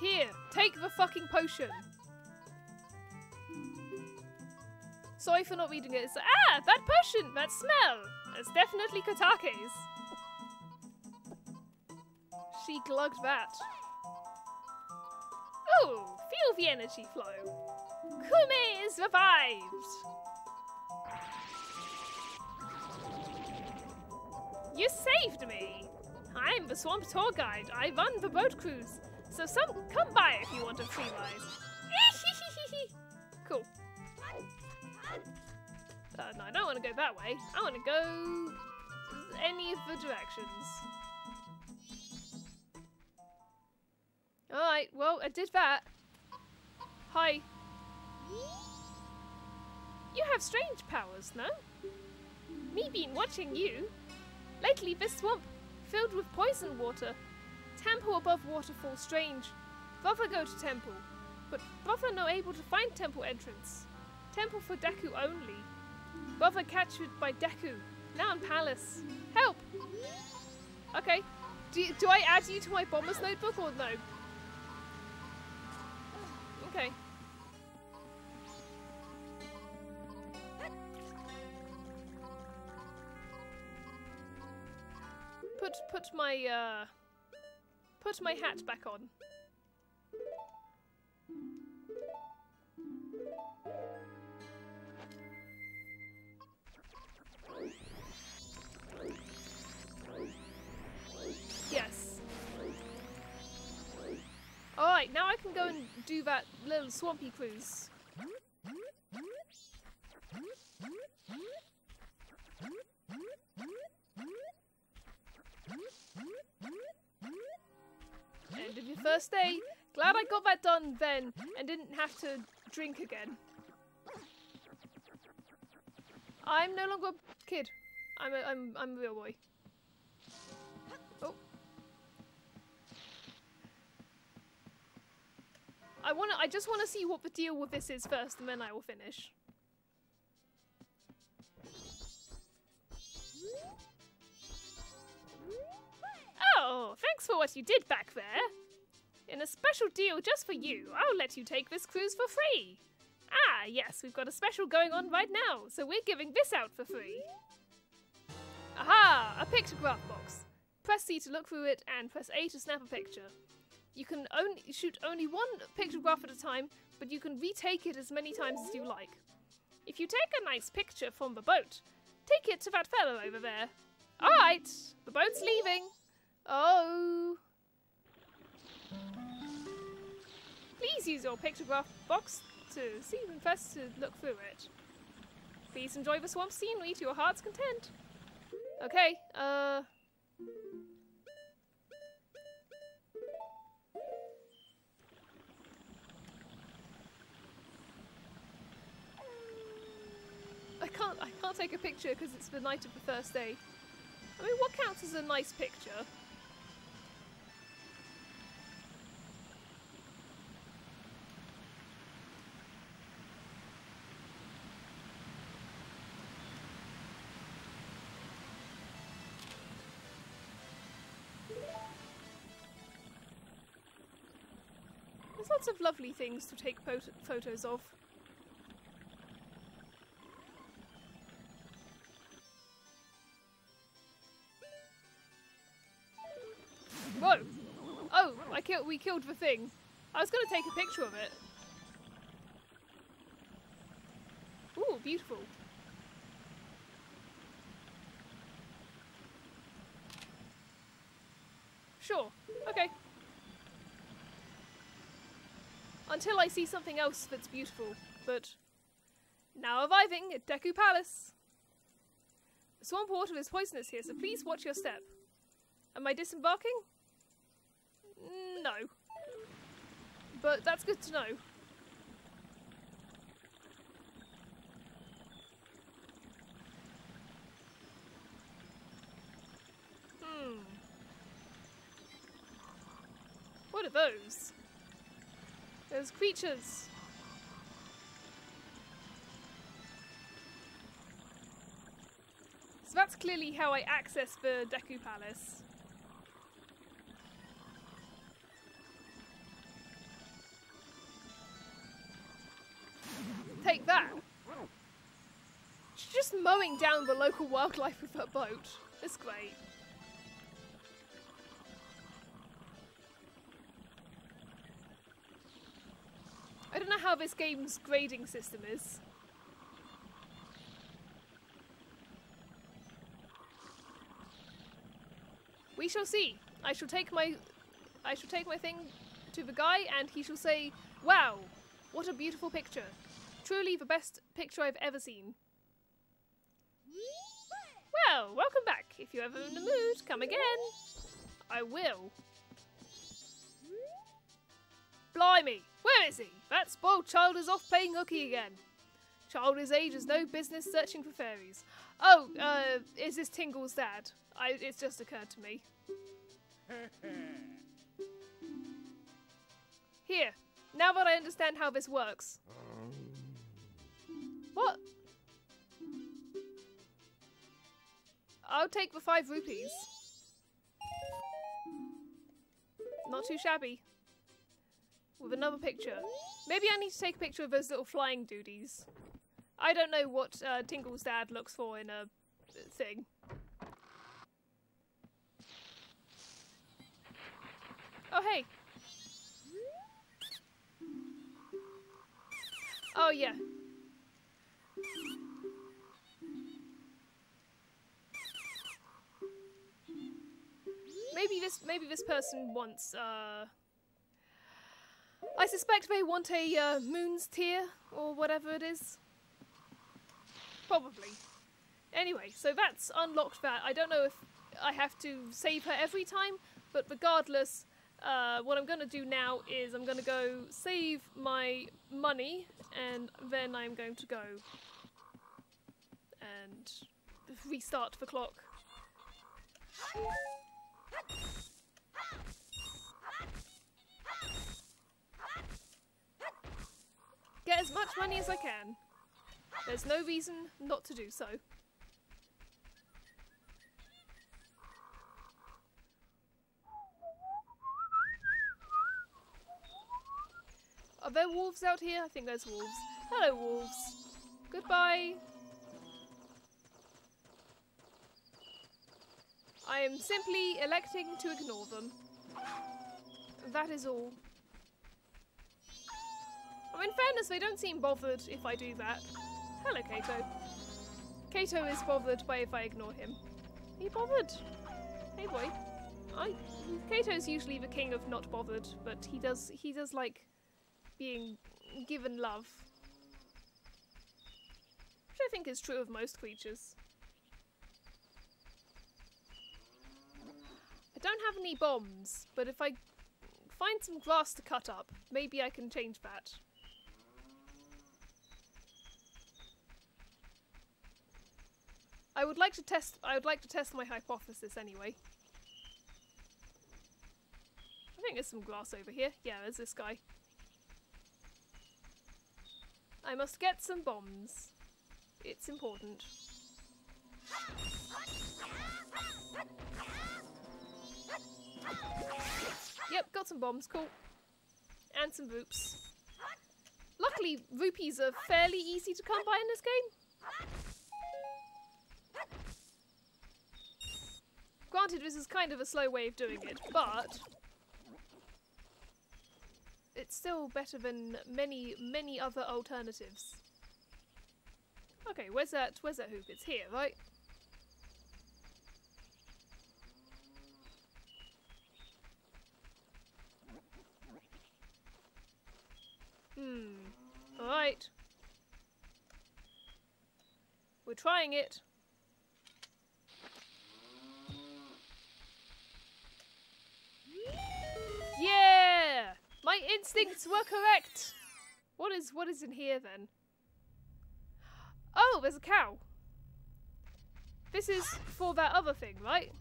Here, take the fucking potion. Sorry for not reading it. It's, that potion, that smell. It's definitely Kotake's. She glugged that. Oh, feel the energy flow. Kume is revived. You saved me! I'm the swamp tour guide. I run the boat cruise. So come by if you want a free ride. Cool. No, I don't want to go that way. I want to go any of the directions. Alright, well, I did that. Hi. You have strange powers, no? Me been watching you. Lately, this swamp filled with poison water. Temple above waterfall strange. Brother go to temple, but brother no able to find temple entrance. Temple for Deku only. Brother captured by Deku. Now in Palace. Help! Okay. Do I add you to my Bomber's Notebook or no? Okay. Put my hat back on. Yes. Alright, now I can go and do that little swampy cruise. End of your first day. Glad I got that done then and didn't have to drink again. I'm no longer a kid. I'm a real boy. Oh. I just wanna see what the deal with this is first and then I will finish. Oh, thanks for what you did back there. In a special deal just for you, I'll let you take this cruise for free. Ah, yes, we've got a special going on right now, so we're giving this out for free. Aha, a pictograph box. Press C to look through it and press A to snap a picture. You can shoot only one pictograph at a time, but you can retake it as many times as you like. If you take a nice picture from the boat, take it to that fellow over there. Alright, the boat's leaving. Oh. Please use your pictograph box to see and press to look through it. Please enjoy the swamp scenery to your heart's content. Okay, I can't take a picture because it's the night of the first day. I mean, what counts as a nice picture? There's lots of lovely things to take photos of. Whoa! Oh, we killed the thing. I was going to take a picture of it. Ooh, beautiful. Sure. Okay. Until I see something else that's beautiful, but now arriving at Deku Palace. The swamp water is poisonous here, so please watch your step. Am I disembarking? No. But that's good to know. What are those? Those creatures. So that's clearly how I access the Deku Palace. Take that. She's just mowing down the local wildlife with her boat. It's great. I don't know how this game's grading system is. We shall see. I shall take my thing to the guy and he shall say, "Wow, what a beautiful picture. Truly the best picture I've ever seen." Well, welcome back. If you're ever in the mood, come again. I will. Blimey, where is he? That spoiled child is off playing hooky again. Child his age has no business searching for fairies. Oh, is this Tingle's dad? It's just occurred to me. Here, now that I understand how this works. What? I'll take the 5 rupees. Not too shabby. With another picture. Maybe I need to take a picture of those little flying duties. I don't know what Tinkle's dad looks for in a thing. Oh, hey. Oh, yeah. Maybe this person wants, I suspect they want a moon's tear, or whatever it is. Probably. Anyway, so that's unlocked that. I don't know if I have to save her every time, but regardless, what I'm going to do now is I'm going to go save my money, and then I'm going to go and restart the clock. Get as much money as I can. There's no reason not to do so. Are there wolves out here? I think there's wolves. Hello, wolves. Goodbye. I am simply electing to ignore them. That is all. I mean, in fairness, they don't seem bothered if I do that. Hello, Kato. Kato is bothered by if I ignore him. Are you bothered? Hey, boy. Kato's usually the king of not bothered, but he does like being given love. Which I think is true of most creatures. I don't have any bombs, but if I find some grass to cut up, maybe I can change that. I would like to test my hypothesis anyway. I think there's some grass over here. Yeah, there's this guy. I must get some bombs. It's important. Yep, got some bombs, cool. And some roops. Luckily, rupees are fairly easy to come by in this game. Granted, this is kind of a slow way of doing it, but it's still better than many other alternatives. Okay, where's that hoop? It's here, right? Alright. We're trying it. Yeah! My instincts were correct! What is in here then? Oh, there's a cow. This is for that other thing, right?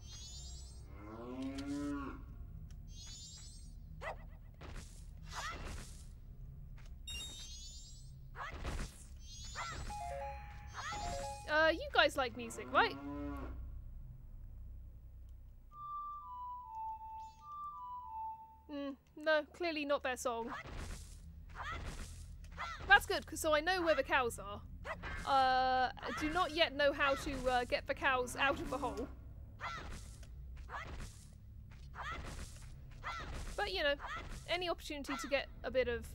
You guys like music, right? No, clearly not their song. That's good, because so I know where the cows are. I do not yet know how to get the cows out of the hole. But, you know, any opportunity to get a bit of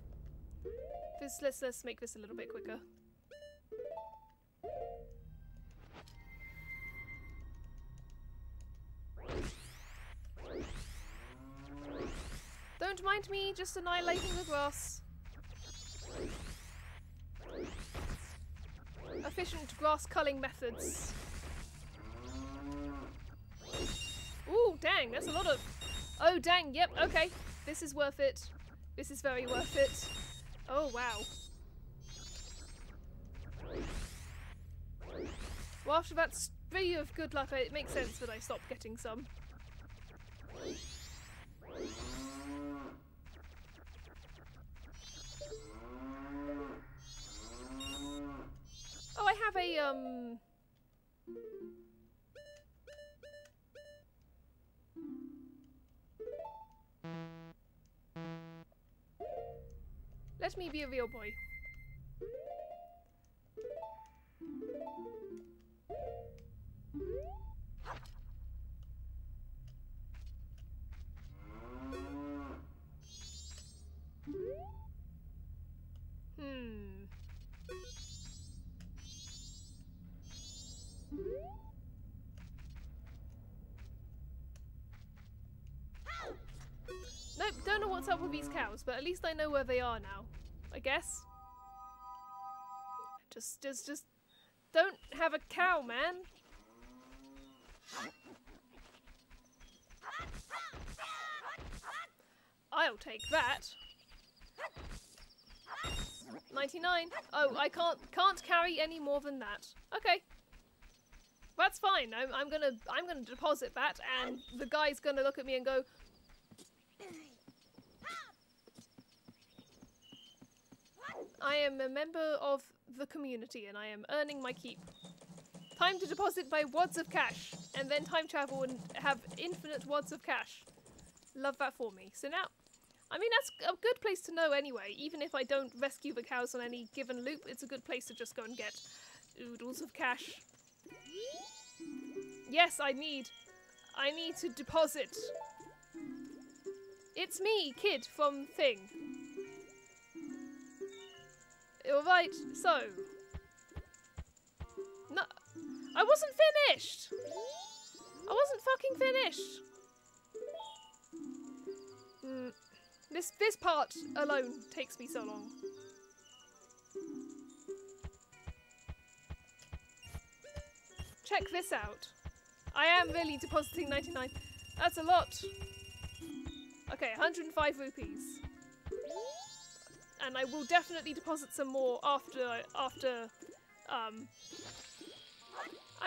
this, let's make this a little bit quicker. Don't mind me just annihilating the grass. Efficient grass culling methods. Ooh, dang, that's a lot of... Oh, dang, yep, okay. This is worth it. This is very worth it. Oh, wow. Well, after that spree of good luck, it makes sense that I stopped getting some. Oh, I have a, Let me be a real boy. Nope, don't know what's up with these cows, but at least I know where they are now. I guess. Just don't have a cow, man. I'll take that. 99. Oh, I can't carry any more than that. Okay. That's fine. I'm gonna deposit that, and the guy's gonna look at me and go, I am a member of the community and I am earning my keep. Time to deposit my wads of cash and then time travel and have infinite wads of cash. Love that for me. So now, I mean, that's a good place to know anyway. Even if I don't rescue the cows on any given loop, it's a good place to just go and get oodles of cash. Yes, I need to deposit. It's me, kid from Thing. Alright, so. No, I wasn't finished! I wasn't fucking finished! This part alone takes me so long. Check this out. I am really depositing 99. That's a lot. Okay, 105 rupees. And I will definitely deposit some more after I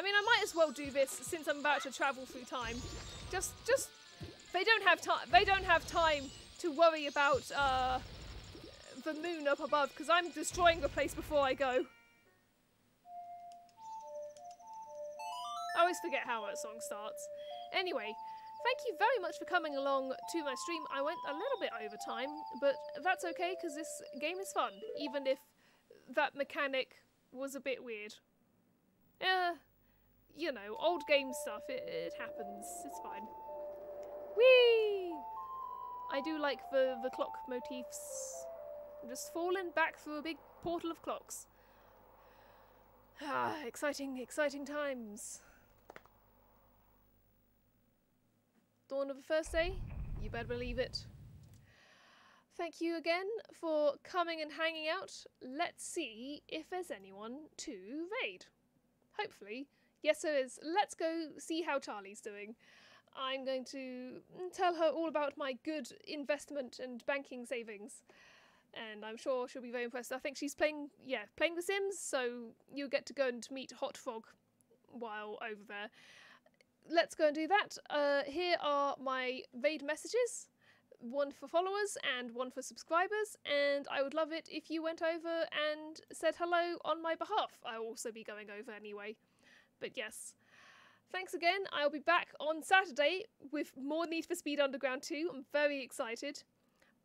mean, I might as well do this since I'm about to travel through time. Just they don't have time to worry about the moon up above because I'm destroying the place before I go. I always forget how a song starts. Anyway, thank you very much for coming along to my stream. I went a little bit over time, but that's okay because this game is fun, even if that mechanic was a bit weird. You know, old game stuff, it happens. It's fine. Whee! I do like the clock motifs. I'm just falling back through a big portal of clocks. Ah, exciting times. Dawn of the first day? You better believe it. Thank you again for coming and hanging out. Let's see if there's anyone to raid. Hopefully. Yes, there is. Let's go see how Charlie's doing. I'm going to tell her all about my good investment and banking savings. And I'm sure she'll be very impressed. I think she's playing The Sims, so you'll get to go and meet Hot Frog while over there. Let's go and do that. Here are my raid messages. One for followers and one for subscribers. And I would love it if you went over and said hello on my behalf. I'll also be going over anyway. But yes. Thanks again. I'll be back on Saturday with more Need for Speed Underground 2. I'm very excited.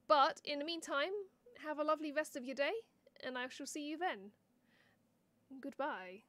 But in the meantime, have a lovely rest of your day. And I shall see you then. Goodbye.